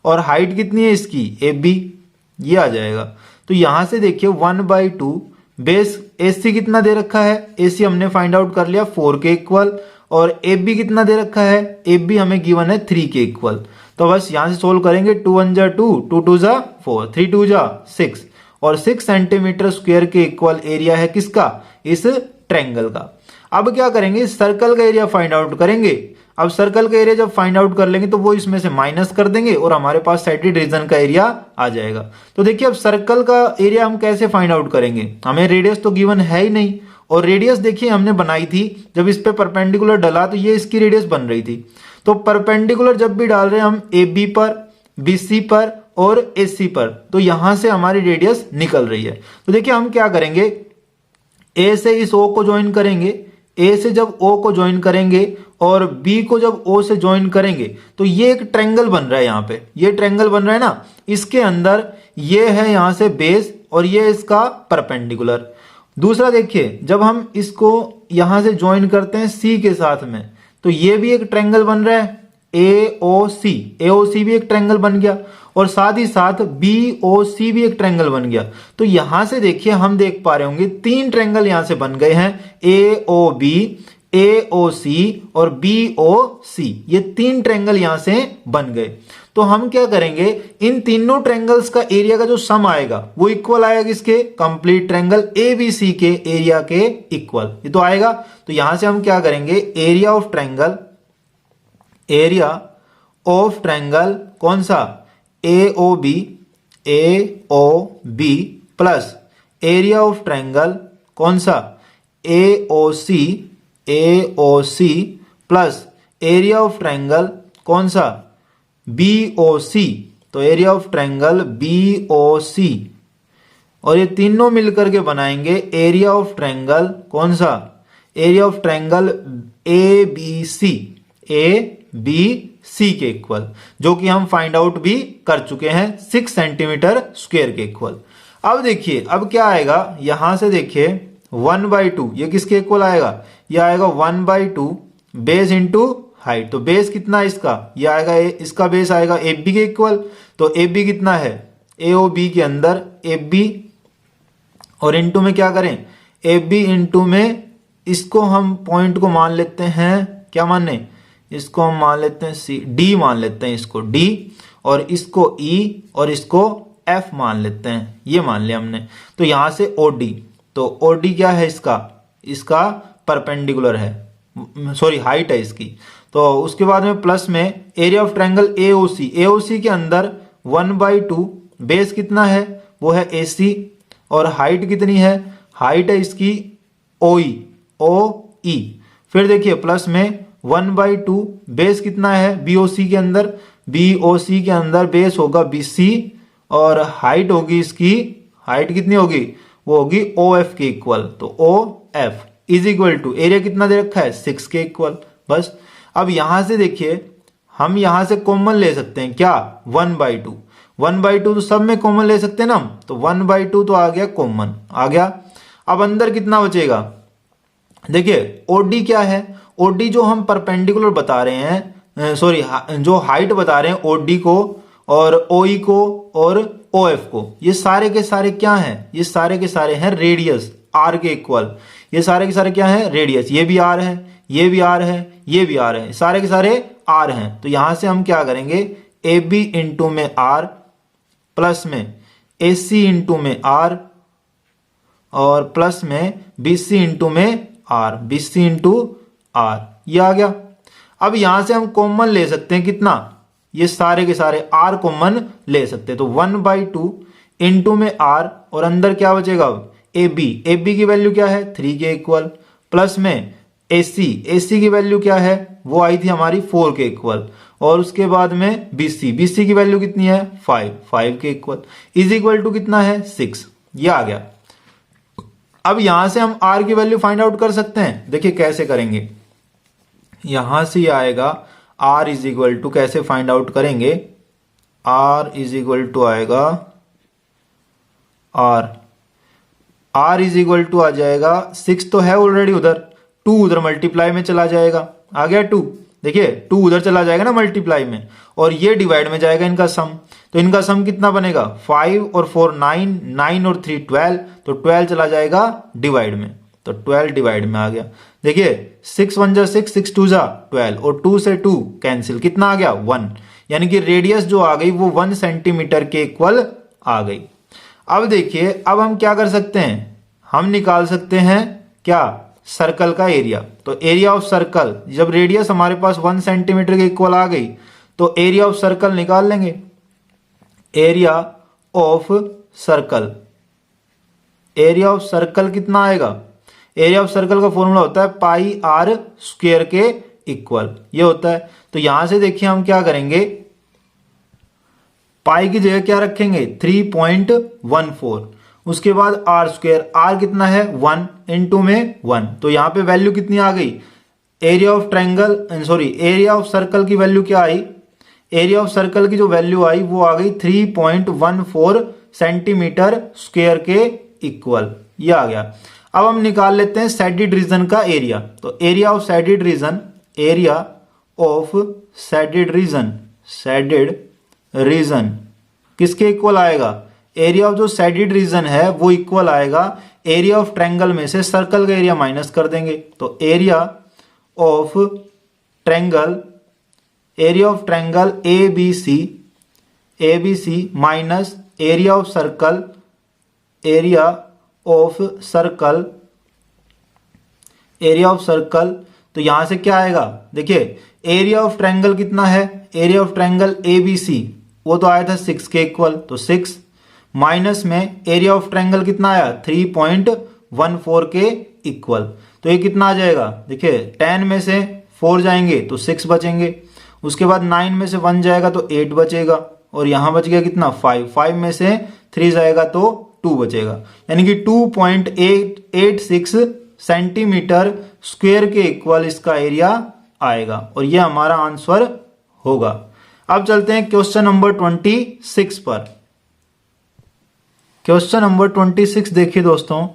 और हाइट कितनी है इसकी AB, ये आ जाएगा। तो यहां से देखिए 1/2 बेस AC कितना दे रखा है, AC हमने फाइंड आउट कर लिया 4 के इक्वल, और AB कितना दे रखा है, AB हमें गिवन है 3 के इक्वल। तो बस यहां से सोल्व करेंगे 2 1 जा 2, 2 2 जा 4, 3 2 जा 6 और 6 सेंटीमीटर स्क्वायर के इक्वल एरिया है किसका, इस ट्रायंगल का। अब क्या करेंगे, सर्कल का एरिया फाइंड आउट करेंगे। अब सर्कल का एरिया जब फाइंड आउट कर लेंगे तो वो इसमें से माइनस कर देंगे और हमारे पास साइडेड रीजन का एरिया आ जाएगा। तो देखिए अब सर्कल का एरिया हम कैसे फाइंड आउट करेंगे, हमें रेडियस तो गिवन है ही नहीं, और रेडियस देखिए हमने बनाई थी जब इस पे परपेंडिकुलर डला तो ये इसकी रेडियस बन रही थी। तो परपेंडिकुलर जब भी डाल रहे हैं हम AB पर, BC पर और AC पर, तो यहां से हमारी रेडियस निकल रही है। तो देखिए हम क्या करेंगे, A से इस O को ज्वाइन करेंगे, A से जब O को ज्वाइन करेंगे और B को जब O से ज्वाइन करेंगे तो ये एक ट्रायंगल बन रहा है। यहाँ पे ये ट्रायंगल बन रहा है ना, इसके अंदर ये है यहां से बेस और ये इसका परपेंडिकुलर। दूसरा देखिए जब हम इसको यहां से ज्वाइन करते हैं C के साथ में तो ये भी एक ट्रायंगल बन रहा है AOC भी एक ट्रायंगल बन गया और साथ ही साथ BOC भी एक ट्रायंगल बन गया। तो यहां से देखिए हम देख पा रहे होंगे 3 ट्रायंगल यहां से बन गए हैं, AOB, AOC और BOC, ये 3 ट्रायंगल यहां से बन गए। तो हम क्या करेंगे, इन तीनों ट्रायंगल्स का एरिया का जो सम आएगा वो इक्वल आएगा किसके, कंप्लीट ट्रायंगल ABC के एरिया के इक्वल, ये तो आएगा। तो यहां से हम क्या करेंगे, एरिया ऑफ ट्रायंगल कौन सा AOB plus area of triangle कौन सा AOC plus area of triangle कौन सा BOC, तो एरिया ऑफ ट्रायंगल BOC और ये तीनों मिलकर के बनाएंगे एरिया ऑफ ट्रायंगल कौन सा, एरिया ऑफ ट्रायंगल ABC के इक्वल, जो कि हम फाइंड आउट भी कर चुके हैं 6 सेंटीमीटर स्क्वायर के इक्वल। अब देखिए अब क्या आएगा, यहां से देखिए 1/2 ये किसके इक्वल आएगा, ये आएगा 1/2 बेस इंटू हाइट। तो बेस कितना है इसका, ये आएगा इसका बेस आएगा AB के इक्वल। तो AB कितना है, AOB के अंदर AB और इंटू में क्या करें, AB इंटू में इसको हम पॉइंट को मान लेते हैं, क्या माने, इसको हम मान लेते हैं D मान लेते हैं इसको D, और इसको E और इसको F मान लेते हैं, ये मान लिया हमने। तो यहां से OD, तो OD क्या है इसका परपेंडिकुलर है, सॉरी हाइट है इसकी। तो उसके बाद में प्लस में एरिया ऑफ ट्रायंगल AOC के अंदर 1/2 बेस कितना है, वो है AC और हाइट कितनी है, हाइट है इसकी OE। फिर देखिए प्लस में 1/2 बेस कितना है BOC के अंदर बेस होगा BC और हाइट होगी इसकी, हाइट कितनी होगी, वो होगी OF के इक्वल। तो OF is equal to area कितना दे रखा है 6 के इक्वल। बस अब यहां से देखिए हम यहां से कॉमन ले सकते हैं क्या, 1/2 तो सब में कॉमन ले सकते हैं ना हम, तो 1/2 तो आ गया कॉमन आ गया। अब अंदर कितना बचेगा, देखिए OD क्या है, OD जो हम परपेंडिकुलर बता रहे हैं, सॉरी जो हाइट बता रहे हैं OD को और OE को और OF को, ये सारे के सारे क्या हैं, ये सारे के सारे हैं रेडियस R के इक्वल। ये सारे के सारे क्या है, रेडियस, ये भी R है, ये भी R है, ये भी R है, सारे के सारे R हैं। तो यहां से हम क्या करेंगे, AB इंटू में R प्लस में AC इंटू में R और प्लस में BC इंटू में R, BC इंटू R, ये आ गया। अब यहां से हम कॉमन ले सकते हैं कितना, ये सारे के सारे R कॉमन ले सकते हैं। तो 1/2 इंटू में R और अंदर क्या बचेगा, AB की वैल्यू क्या है 3 के इक्वल, प्लस में AC की वैल्यू क्या है, वो आई थी हमारी 4 के इक्वल, और उसके बाद में BC की वैल्यू कितनी है 5 के इक्वल, इज इक्वल टू कितना है 6, ये आ गया। अब यहां से हम R की वैल्यू फाइंड आउट कर सकते हैं, देखिए कैसे करेंगे, यहां से ये आएगा R इज इक्वल टू, कैसे फाइंड आउट करेंगे, R इज इक्वल टू आएगा R r is equal to आ जाएगा 6 तो है ऑलरेडी उधर, 2 उधर मल्टीप्लाई में चला जाएगा, आ गया 2, देखिए 2 उधर चला जाएगा ना मल्टीप्लाई में, और ये डिवाइड में जाएगा इनका सम। तो इनका सम कितना बनेगा 5 और 4 9, 9 और 3 12, तो 12 चला जाएगा डिवाइड में, तो 12 डिवाइड में आ गया। देखिए 6 1 जा 6, 6 2 जा 12, और 2 से 2 कैंसिल, कितना आ गया 1, यानी कि रेडियस जो आ गई वो 1 सेंटीमीटर के इक्वल आ गई। अब देखिए अब हम क्या कर सकते हैं, हम निकाल सकते हैं क्या, सर्कल का एरिया। तो एरिया ऑफ सर्कल, जब रेडियस हमारे पास 1 सेंटीमीटर के इक्वल आ गई तो एरिया ऑफ सर्कल निकाल लेंगे। Area of circle, area of circle कितना आएगा, एरिया ऑफ सर्कल का फॉर्मूला होता है पाई आर स्क्वायर के इक्वल, ये होता है। तो यहां से देखिए हम क्या करेंगे, पाई की जगह क्या रखेंगे 3.14, उसके बाद आर स्क्वायर, आर कितना है 1 इंटू में 1, तो यहां पे वैल्यू कितनी आ गई, area of triangle sorry area of circle की वैल्यू क्या आई, एरिया ऑफ सर्कल की जो वैल्यू आई वो आ गई 3.14 सेंटीमीटर स्क्वायर के इक्वल, ये आ गया। अब हम निकाल लेते हैं शेडेड रीजन का एरिया। तो area of shaded region, area of shaded region, shaded region किसके इक्वल आएगा, एरिया ऑफ जो शेडेड रीजन है वो इक्वल आएगा एरिया ऑफ ट्रायंगल में से सर्कल का एरिया माइनस कर देंगे। तो area of triangle, area of triangle A B C minus area of circle, area of circle, area of circle. तो यहां से क्या आएगा, देखिए एरिया ऑफ ट्रायंगल कितना है, area of triangle A B C वो तो आया था 6 के इक्वल, तो 6 माइनस में एरिया ऑफ ट्रायंगल कितना आया 3.14 के इक्वल, तो ये कितना आ जाएगा, देखिए 10 में से 4 जाएंगे तो 6 बचेंगे, उसके बाद 9 में से 1 जाएगा तो 8 बचेगा, और यहां बच गया कितना 5, 5 में से 3 जाएगा तो 2 बचेगा, यानी कि 2.886 सेंटीमीटर स्क्वायर के इक्वल इसका एरिया आएगा, और ये हमारा आंसर होगा। अब चलते हैं क्वेश्चन नंबर 26 पर। क्वेश्चन नंबर 26 देखिए दोस्तों,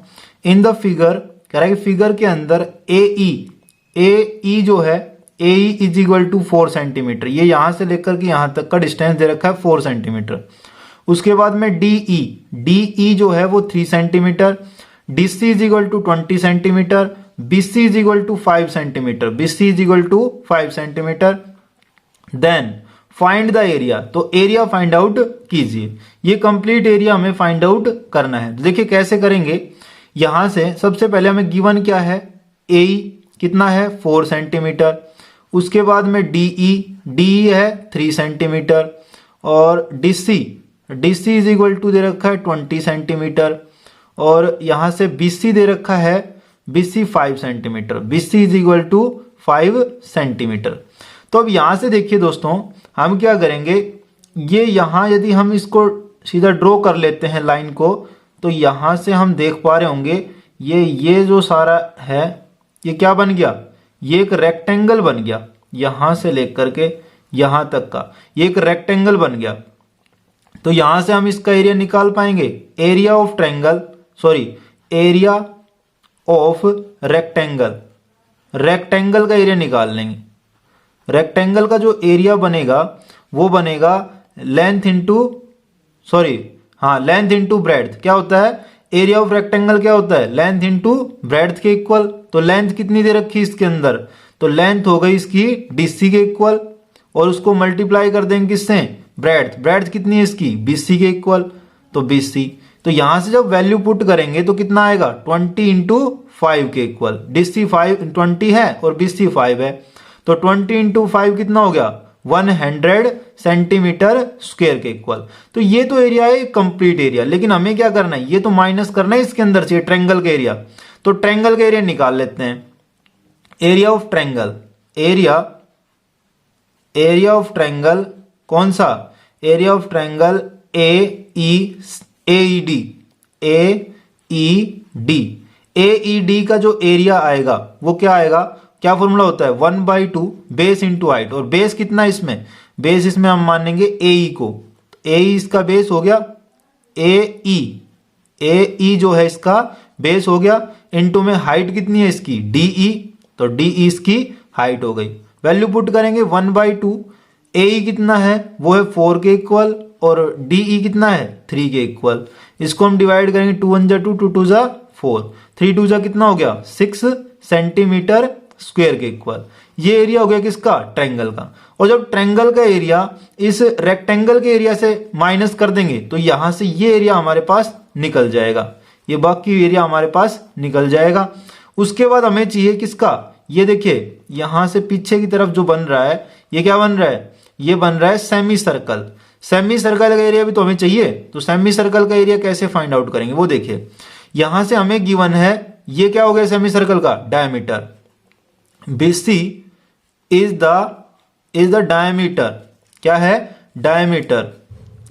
इन द फिगर कह रहा है कि फिगर के अंदर ए जो है ए इज इक्वल टू 4 सेंटीमीटर, ये यहां से लेकर के यहां तक का डिस्टेंस दे रखा है 4 सेंटीमीटर। उसके बाद में डी जो है वो 3 centimetre, DC is equal to 20 centimetre, BC is equal to 5 centimetre, BC is equal to 5 centimetre. Then find the area, तो एरिया फाइंड आउट कीजिए, ये कंप्लीट एरिया हमें फाइंड आउट करना है। देखिए कैसे करेंगे, यहां से सबसे पहले हमें गिवन क्या है, ए कितना है 4 सेंटीमीटर, उसके बाद में डी है 3 सेंटीमीटर, और डीसी इज इक्वल टू दे रखा है 20 सेंटीमीटर, और यहां से बीसी दे रखा है BC 5 centimetre, BC is equal to 5 centimetre. तो अब यहां से देखिए दोस्तों हम क्या करेंगे, ये यहां यदि हम इसको सीधा ड्रॉ कर लेते हैं लाइन को, तो यहां से हम देख पा रहे होंगे ये जो सारा है ये क्या बन गया, ये एक रेक्टेंगल बन गया, यहां से लेकर के यहां तक का ये एक रेक्टेंगल बन गया। तो यहां से हम इसका एरिया निकाल पाएंगे, area of triangle area of rectangle, rectangle का एरिया निकाल लेंगे। रेक्टेंगल का जो एरिया बनेगा वो बनेगा लेंथ इंटू ब्रेड्थ। क्या होता है, एरिया ऑफ रेक्टेंगल क्या होता है, लेंथ इंटू ब्रेड्थ के इक्वल। तो लेंथ कितनी दे रखी इसके अंदर, तो लेंथ हो गई इसकी डीसी के इक्वल, और उसको मल्टीप्लाई कर देंगे किससे, ब्रेड्थ कितनी है इसकी बीसी के इक्वल, तो बीसी। तो यहां से जब वैल्यू पुट करेंगे तो कितना आएगा 20 इंटू 5 के इक्वल, डीसी 20 है और बीसी 5 है, तो 20 इंटू 5 कितना हो गया 100 सेंटीमीटर स्क्वायर के इक्वल। तो ये तो एरिया है कंप्लीट एरिया, लेकिन हमें क्या करना है, ये तो माइनस करना है इसके अंदर से ट्रायंगल का एरिया। तो ट्रायंगल का एरिया निकाल लेते हैं, area of triangle, area of triangle कौन सा, एरिया ऑफ ट्रायंगल एईडी का जो एरिया आएगा वो क्या आएगा, क्या फॉर्मूला होता है 1/2 बेस इंटू हाइट, और बेस कितना इसमें, बेस इसमें हम मानेंगे एई को, एई इसका बेस हो गया एई जो है इसका बेस हो गया, इनटू में हाइट कितनी है इसकी DE, तो DE इसकी हाइट हो गई। वैल्यू पुट करेंगे 1/2, AE कितना है वो है 4 के इक्वल और DE कितना है 3 के इक्वल। इसको हम डिवाइड करेंगे 2 1 जा 2 2 2 जा 4, 3 2 जा कितना हो गया 6 सेंटीमीटर स्क्वायर के इक्वल। ये एरिया हो गया किसका ट्रायंगल का। और जब ट्रायंगल का एरिया इस रेक्टेंगल के एरिया से माइनस कर देंगे तो यहां से ये एरिया हमारे पास निकल जाएगा, ये बाकी एरिया हमारे पास निकल जाएगा। उसके बाद हमें चाहिए किसका, ये देखिए यहां से पीछे की तरफ जो बन रहा है ये क्या बन रहा है, ये बन रहा है सेमी सर्कल। सेमी सर्कल का एरिया भी तो हमें चाहिए, तो सेमी सर्कल का एरिया कैसे फाइंड आउट करेंगे वो देखिए। यहां से हमें गिवन है ये क्या हो गया सेमी सर्कल का diameter, BC is the diameter, क्या है diameter,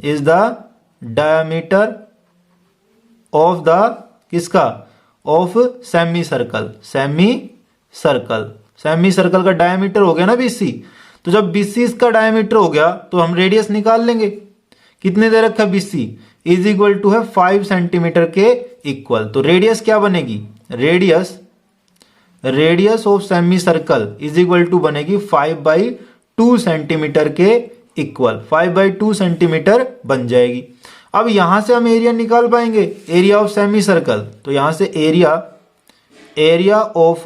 is the diameter of the किसका, of semi circle. Semi circle का डायमीटर हो गया ना BC। तो जब BC इसका डायमीटर हो गया तो हम रेडियस निकाल लेंगे। कितने दे रखा है BC इज इक्वल टू है 5 सेंटीमीटर के इक्वल। तो रेडियस क्या बनेगी, radius of semi circle is equal to बनेगी 5/2 सेंटीमीटर के इक्वल, 5/2 सेंटीमीटर बन जाएगी। अब यहां से हम एरिया निकाल पाएंगे, एरिया ऑफ सेमी सर्कल। तो यहां से एरिया ऑफ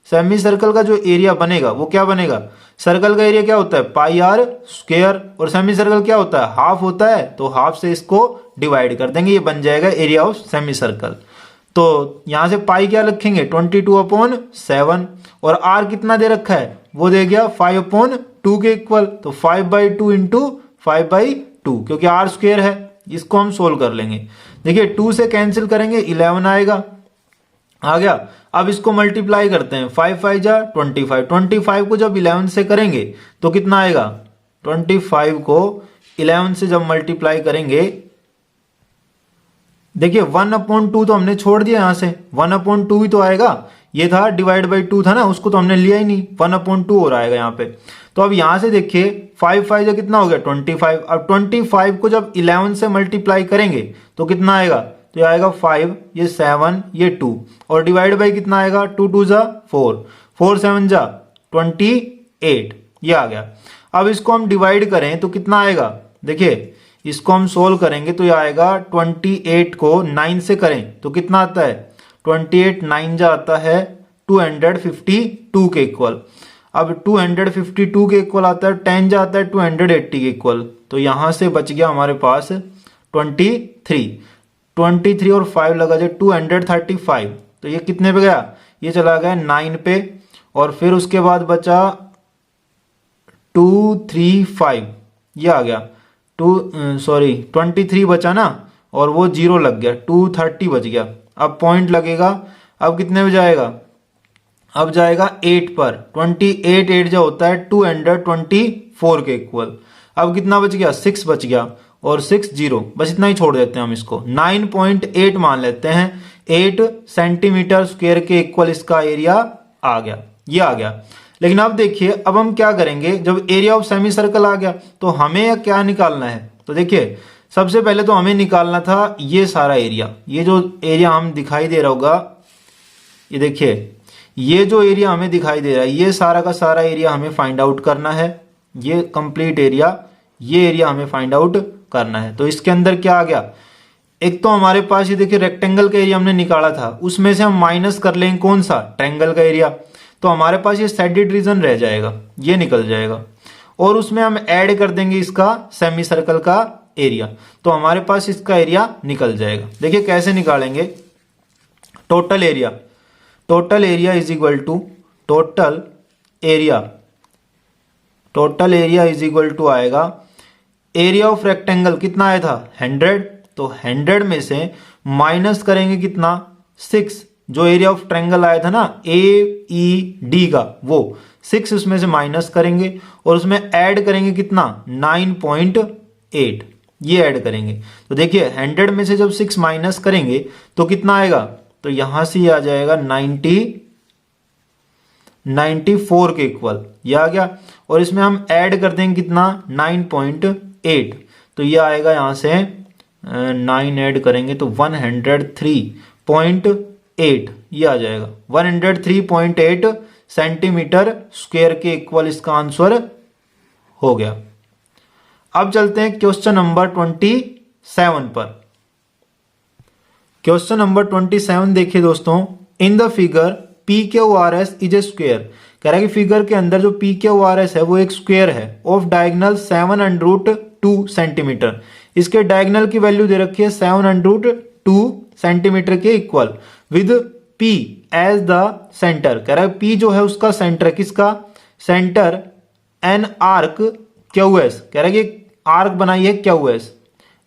सेमी सर्कल का जो एरिया बनेगा वो क्या बनेगा, सर्कल का एरिया क्या होता है πr², और सेमी सर्कल क्या होता है हाफ होता है, तो हाफ से इसको डिवाइड कर देंगे, ये बन जाएगा एरिया ऑफ सेमी सर्कल। तो यहां से पाई क्या रखेंगे 22/7, और r कितना दे रखा है वो दे गया 5/2 के इक्वल। तो 5/2 इंटू 5/2, क्योंकि r² है, इसको हम सोल्व कर लेंगे। देखिए 2 से कैंसिल करेंगे 11 आएगा, आ गया। अब इसको मल्टीप्लाई करते हैं, 5 5 जा 25, 25 को जब 11 से करेंगे तो कितना आएगा, 25 को 11 से जब मल्टीप्लाई करेंगे, देखिए 1/2 तो हमने छोड़ दिया, यहां से 1/2 ही तो आएगा, ये था डिवाइड बाई 2 था ना, उसको तो हमने लिया ही नहीं, 1/2 और आएगा यहाँ पे। तो अब यहां से देखिए 5 5 जो कितना हो गया 25, अब 25 को जब 11 से मल्टीप्लाई करेंगे तो कितना आएगा, तो ये आएगा 5, ये 7, ये 2, और डिवाइड बाई कितना आएगा 2 2 जा 4, 4 7 जा 28, ये आ गया। अब इसको हम डिवाइड करें तो कितना आएगा, देखिए इसको हम सोल्व करेंगे तो ये आएगा 28 को 9 से करें तो कितना आता है, 28 9 जा आता है 252 के इक्वल। अब 252 के इक्वल आता है, 10 जा आता है 280 के इक्वल। तो यहां से बच गया हमारे पास 23 और 5 लगा जाए 235। तो ये कितने पे गया, ये चला गया 9 पे, और फिर उसके बाद बचा 235, ये आ गया 23 बचा ना, और वो 0 लग गया, 230 बच गया। अब पॉइंट लगेगा, अब कितने में जाएगा, अब जाएगा 8 पर, 28 8 जो होता है 224 के इक्वल। अब कितना बच गया 6 बच गया, और 6 0, बस इतना ही छोड़ देते हैं हम इसको, 9.8 मान लेते हैं, 8 सेंटीमीटर स्क्वायर के इक्वल इसका एरिया आ गया, ये आ गया। लेकिन अब देखिए अब हम क्या करेंगे, जब एरिया ऑफ सेमी सर्कल आ गया तो हमें क्या निकालना है, तो देखिए सबसे पहले तो हमें निकालना था ये सारा एरिया, ये जो एरिया हम दिखाई दे रहा होगा, ये देखिए ये जो एरिया हमें दिखाई दे रहा है, ये सारा का सारा एरिया हमें फाइंड आउट करना है, ये कंप्लीट एरिया, ये एरिया हमें फाइंड आउट करना है। तो इसके अंदर क्या आ गया, एक तो हमारे पास ये देखिए रेक्टेंगल का एरिया हमने निकाला था, उसमें से हम माइनस कर लेंगे कौन सा, ट्रायंगल का एरिया, तो हमारे पास ये शेडेड रीजन रह जाएगा, ये निकल जाएगा, और उसमें हम ऐड कर देंगे इसका सेमी सर्कल का एरिया, तो हमारे पास इसका एरिया निकल जाएगा। देखिए कैसे निकालेंगे, total area is equal to total area is equal to आएगा एरिया ऑफ रेक्टेंगल, कितना आया था 100, तो 100 में से माइनस करेंगे कितना 6, जो एरिया ऑफ ट्रायंगल आया था ना AED का, वो 6 उसमें से माइनस करेंगे, और उसमें ऐड करेंगे कितना 9.8, ये ऐड करेंगे। तो देखिए 100 में से जब 6 माइनस करेंगे तो कितना आएगा, तो यहां से ये आ जाएगा 94 के इक्वल, ये आ गया, और इसमें हम ऐड कर देंगे कितना 9.8, तो ये आएगा यहां से 9 ऐड करेंगे तो 103.8 ये आ जाएगा। 103.8 सेंटीमीटर स्क्वायर के इक्वल इसका आंसर हो गया। अब चलते हैं क्वेश्चन नंबर 27 पर। क्वेश्चन नंबर 27 देखिए दोस्तों, इन the figure P Q R S is a square. कह रहा है कि फिगर के अंदर जो पी क्यू आर एस है वो एक स्क्वायर है ऑफ डायगनल 7√2 सेंटीमीटर। इसके डायगनल की वैल्यू दे रखी है 7√2 सेंटीमीटर के equal with P as the centre. कह रहा है पी जो है उसका सेंटर, किसका centre, an arc Q S. कह रहा है कि आर्क बनाई है क्यू एस,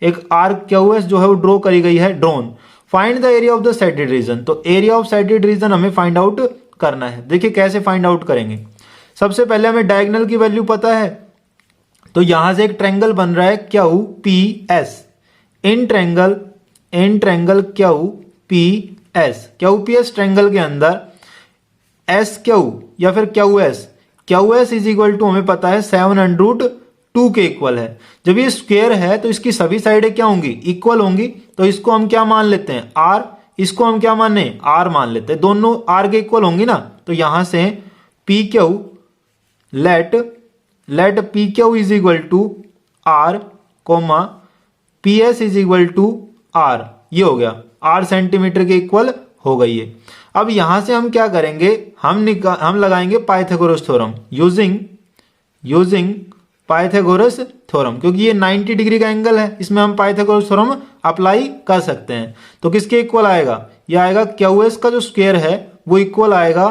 एक आर्क क्यू एस जो है वो ड्रॉ करी गई है drawn. Find the area of the shaded region. तो एरिया ऑफ सेडेड रीजन हमें फाइंड आउट करना है। देखिए कैसे फाइंड आउट करेंगे। सबसे पहले हमें डायगोनल की वैल्यू पता है, तो यहां से एक ट्रायंगल बन रहा है Q P S. In triangle Q P S, Q P S triangle के अंदर एस क्यू या फिर Q S is equal to हमें पता है 7√2 के इक्वल है। जब ये स्क्वायर है तो इसकी सभी साइडें क्या होंगी, इक्वल होंगी। तो इसको हम क्या मान लेते हैं, आर। इसको हम क्या माने, आर मान लेते हैं। दोनों आर के इक्वल होंगी ना। तो यहां से P Q let P Q is equal to R comma P S is equal to R. ये हो गया, आर सेंटीमीटर के इक्वल हो गई है। अब यहां से हम क्या करेंगे, हम लगाएंगे Pythagoras theorem using Pythagoras theorem, क्योंकि ये 90 डिग्री का एंगल है, इसमें हम पाइथागोरस थ्योरम अप्लाई कर सकते हैं। तो किसके इक्वल आएगा, ये आएगा क्यू एस का जो स्क्वायर है वो इक्वल आएगा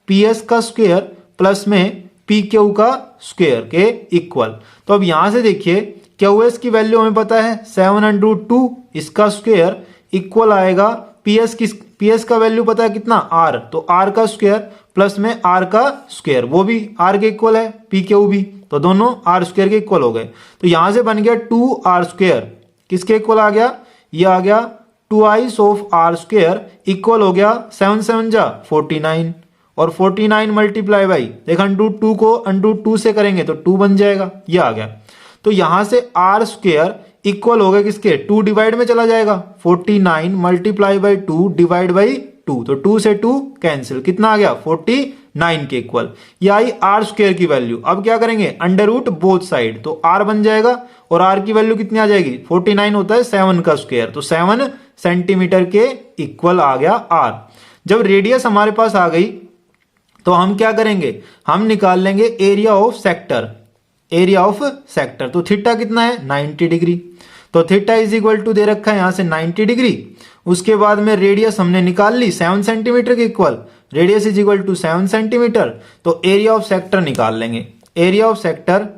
पी एस का स्क्वायर प्लस में पी क्यू का स्क्वायर के इक्वल। तो अब यहां से देखिए क्यू एस की वैल्यू हमें पता है 7√2, इसका स्क्वायर इक्वल आएगा पी एस का वैल्यू पता है कितना, आर। तो आर का स्क्वायर प्लस में आर का स्क्वायर, वो भी आर के इक्वल है, पी क्यू भी। तो दोनों आर स्क्वायर के इक्वल हो गए। तो यहां से बन गया 2r स्क्वायर, किसके इक्वल आ गया, ये आ गया 2i of are square equal हो गया 7 7 जा 49 और 49 मल्टीप्लाई बाई देख √2 को √2 से करेंगे तो 2 बन जाएगा, ये आ गया। तो यहां से आर स्क्वायर इक्वल हो गया किसके, 2 डिवाइड में चला जाएगा, 49 मल्टीप्लाई बाई 2 डिवाइड बाई 2। तो 2 से 2 कैंसिल, कितना आ गया 49 के इक्वल। ये आई आर स्क्वायर की वैल्यू। अब क्या करेंगे, अंडर रूट बोथ साइड, तो आर बन जाएगा और आर की वैल्यू कितनी आ जाएगी, 49 होता है 7 का स्क्वायर, तो 7 सेंटीमीटर के इक्वल आ गया आर। जब रेडियस हमारे पास आ गई तो हम क्या करेंगे, हम निकाल लेंगे एरिया ऑफ सेक्टर। तो थीटा कितना है 90 डिग्री, तो थीटा इज इक्वल टू दे रखा है यहां से 90 डिग्री। उसके बाद में रेडियस हमने निकाल ली 7 सेंटीमीटर के equal, radius is equal to 7 centimetre. तो एरिया ऑफ सेक्टर निकाल लेंगे, area of sector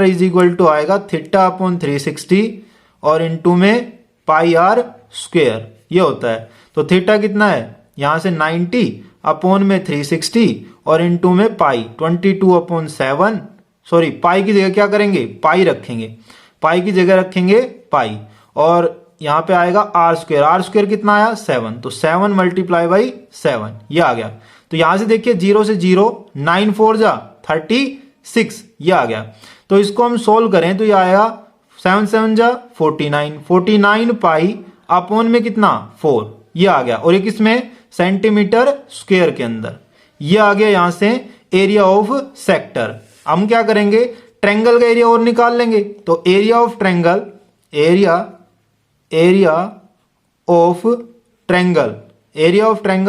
is equal to आएगा थीटा अपॉन 360 और इनटू में पाई आर स्क्वायर, ये होता है। तो थीटा कितना है यहां से 90 अपॉन में 360 और इनटू में पाई 22/7, सॉरी पाई की जगह क्या करेंगे, पाई रखेंगे, पाई की जगह रखेंगे पाई, और यहां पे आएगा आर स्क्वायर कितना आया 7, तो 7 मल्टीप्लाई बाई 7 ये आ गया। तो यहां से देखिए 0 से 0 9 4 जा 36 ये आ गया। तो इसको हम सोल्व करें तो ये आएगा 7 7 जा 49 पाई अपॉन में कितना 4 ये आ गया, और एक इसमें सेंटीमीटर स्क्वायर के अंदर ये आ गया। यहां से एरिया ऑफ सेक्टर। हम क्या करेंगे, ट्रायंगल का एरिया और निकाल लेंगे। तो एरिया ऑफ ट्रायंगल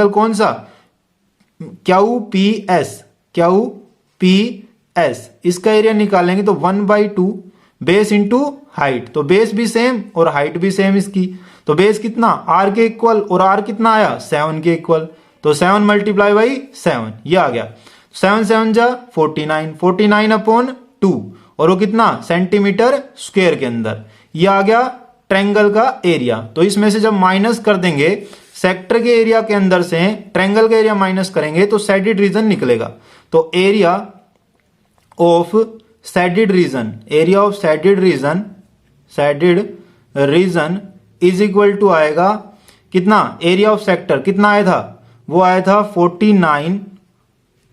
कौन सा, क्यू पी एस, इसका एरिया निकालेंगे तो 1/2 बेस इंटू हाइट, तो बेस भी सेम और हाइट भी सेम इसकी। तो बेस कितना आर के इक्वल और आर कितना आया 7 के इक्वल, तो 7 मल्टीप्लाई बाई 7 ये आ गया। 7 7 जा 49 अपॉन 2 और वो कितना सेंटीमीटर स्क्वायर के अंदर, ये आ गया ट्रायंगल का एरिया। तो इसमें से जब माइनस कर देंगे सेक्टर के एरिया के अंदर से ट्रायंगल का एरिया माइनस करेंगे तो सैडेड रीजन निकलेगा। तो area of shaded region is equal to आएगा कितना, एरिया ऑफ सेक्टर कितना आया था, वो आया था 49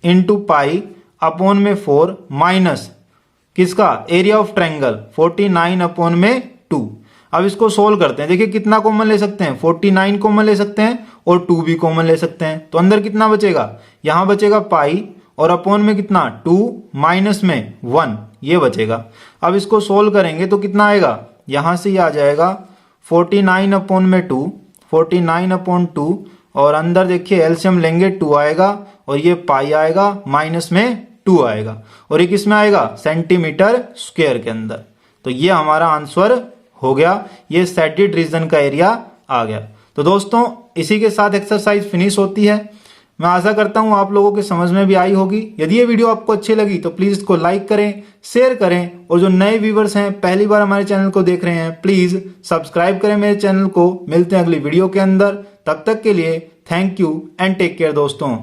इंटू पाई अपॉन में 4 माइनस किसका, एरिया ऑफ ट्रायंगल 49 अपॉन में 2। अब इसको सोल्व करते हैं। देखिए कितना कॉमन ले सकते हैं, 49 कॉमन ले सकते हैं और 2 भी कॉमन ले सकते हैं। तो अंदर कितना बचेगा, यहां बचेगा पाई और अपॉन में कितना 2 माइनस में 1 ये बचेगा। अब इसको सोल्व करेंगे तो कितना आएगा, यहां से ये आ जाएगा 49 अपॉन में 2, 49 अपॉन 2 और अंदर देखिए एलसीएम लेंगे 2 आएगा और ये पाई आएगा माइनस में 2 आएगा और ये किस में आएगा, सेंटीमीटर स्क्वायर के अंदर। तो ये हमारा आंसर हो गया, ये सैडिड रीजन का एरिया आ गया। तो दोस्तों इसी के साथ एक्सरसाइज फिनिश होती है। मैं आशा करता हूं आप लोगों के समझ में भी आई होगी। यदि ये वीडियो आपको अच्छी लगी तो प्लीज इसको लाइक करें, शेयर करें और जो नए व्यूवर्स हैं पहली बार हमारे चैनल को देख रहे हैं प्लीज सब्सक्राइब करें मेरे चैनल को। मिलते हैं अगली वीडियो के अंदर, तब तक के लिए thank you and take care दोस्तों।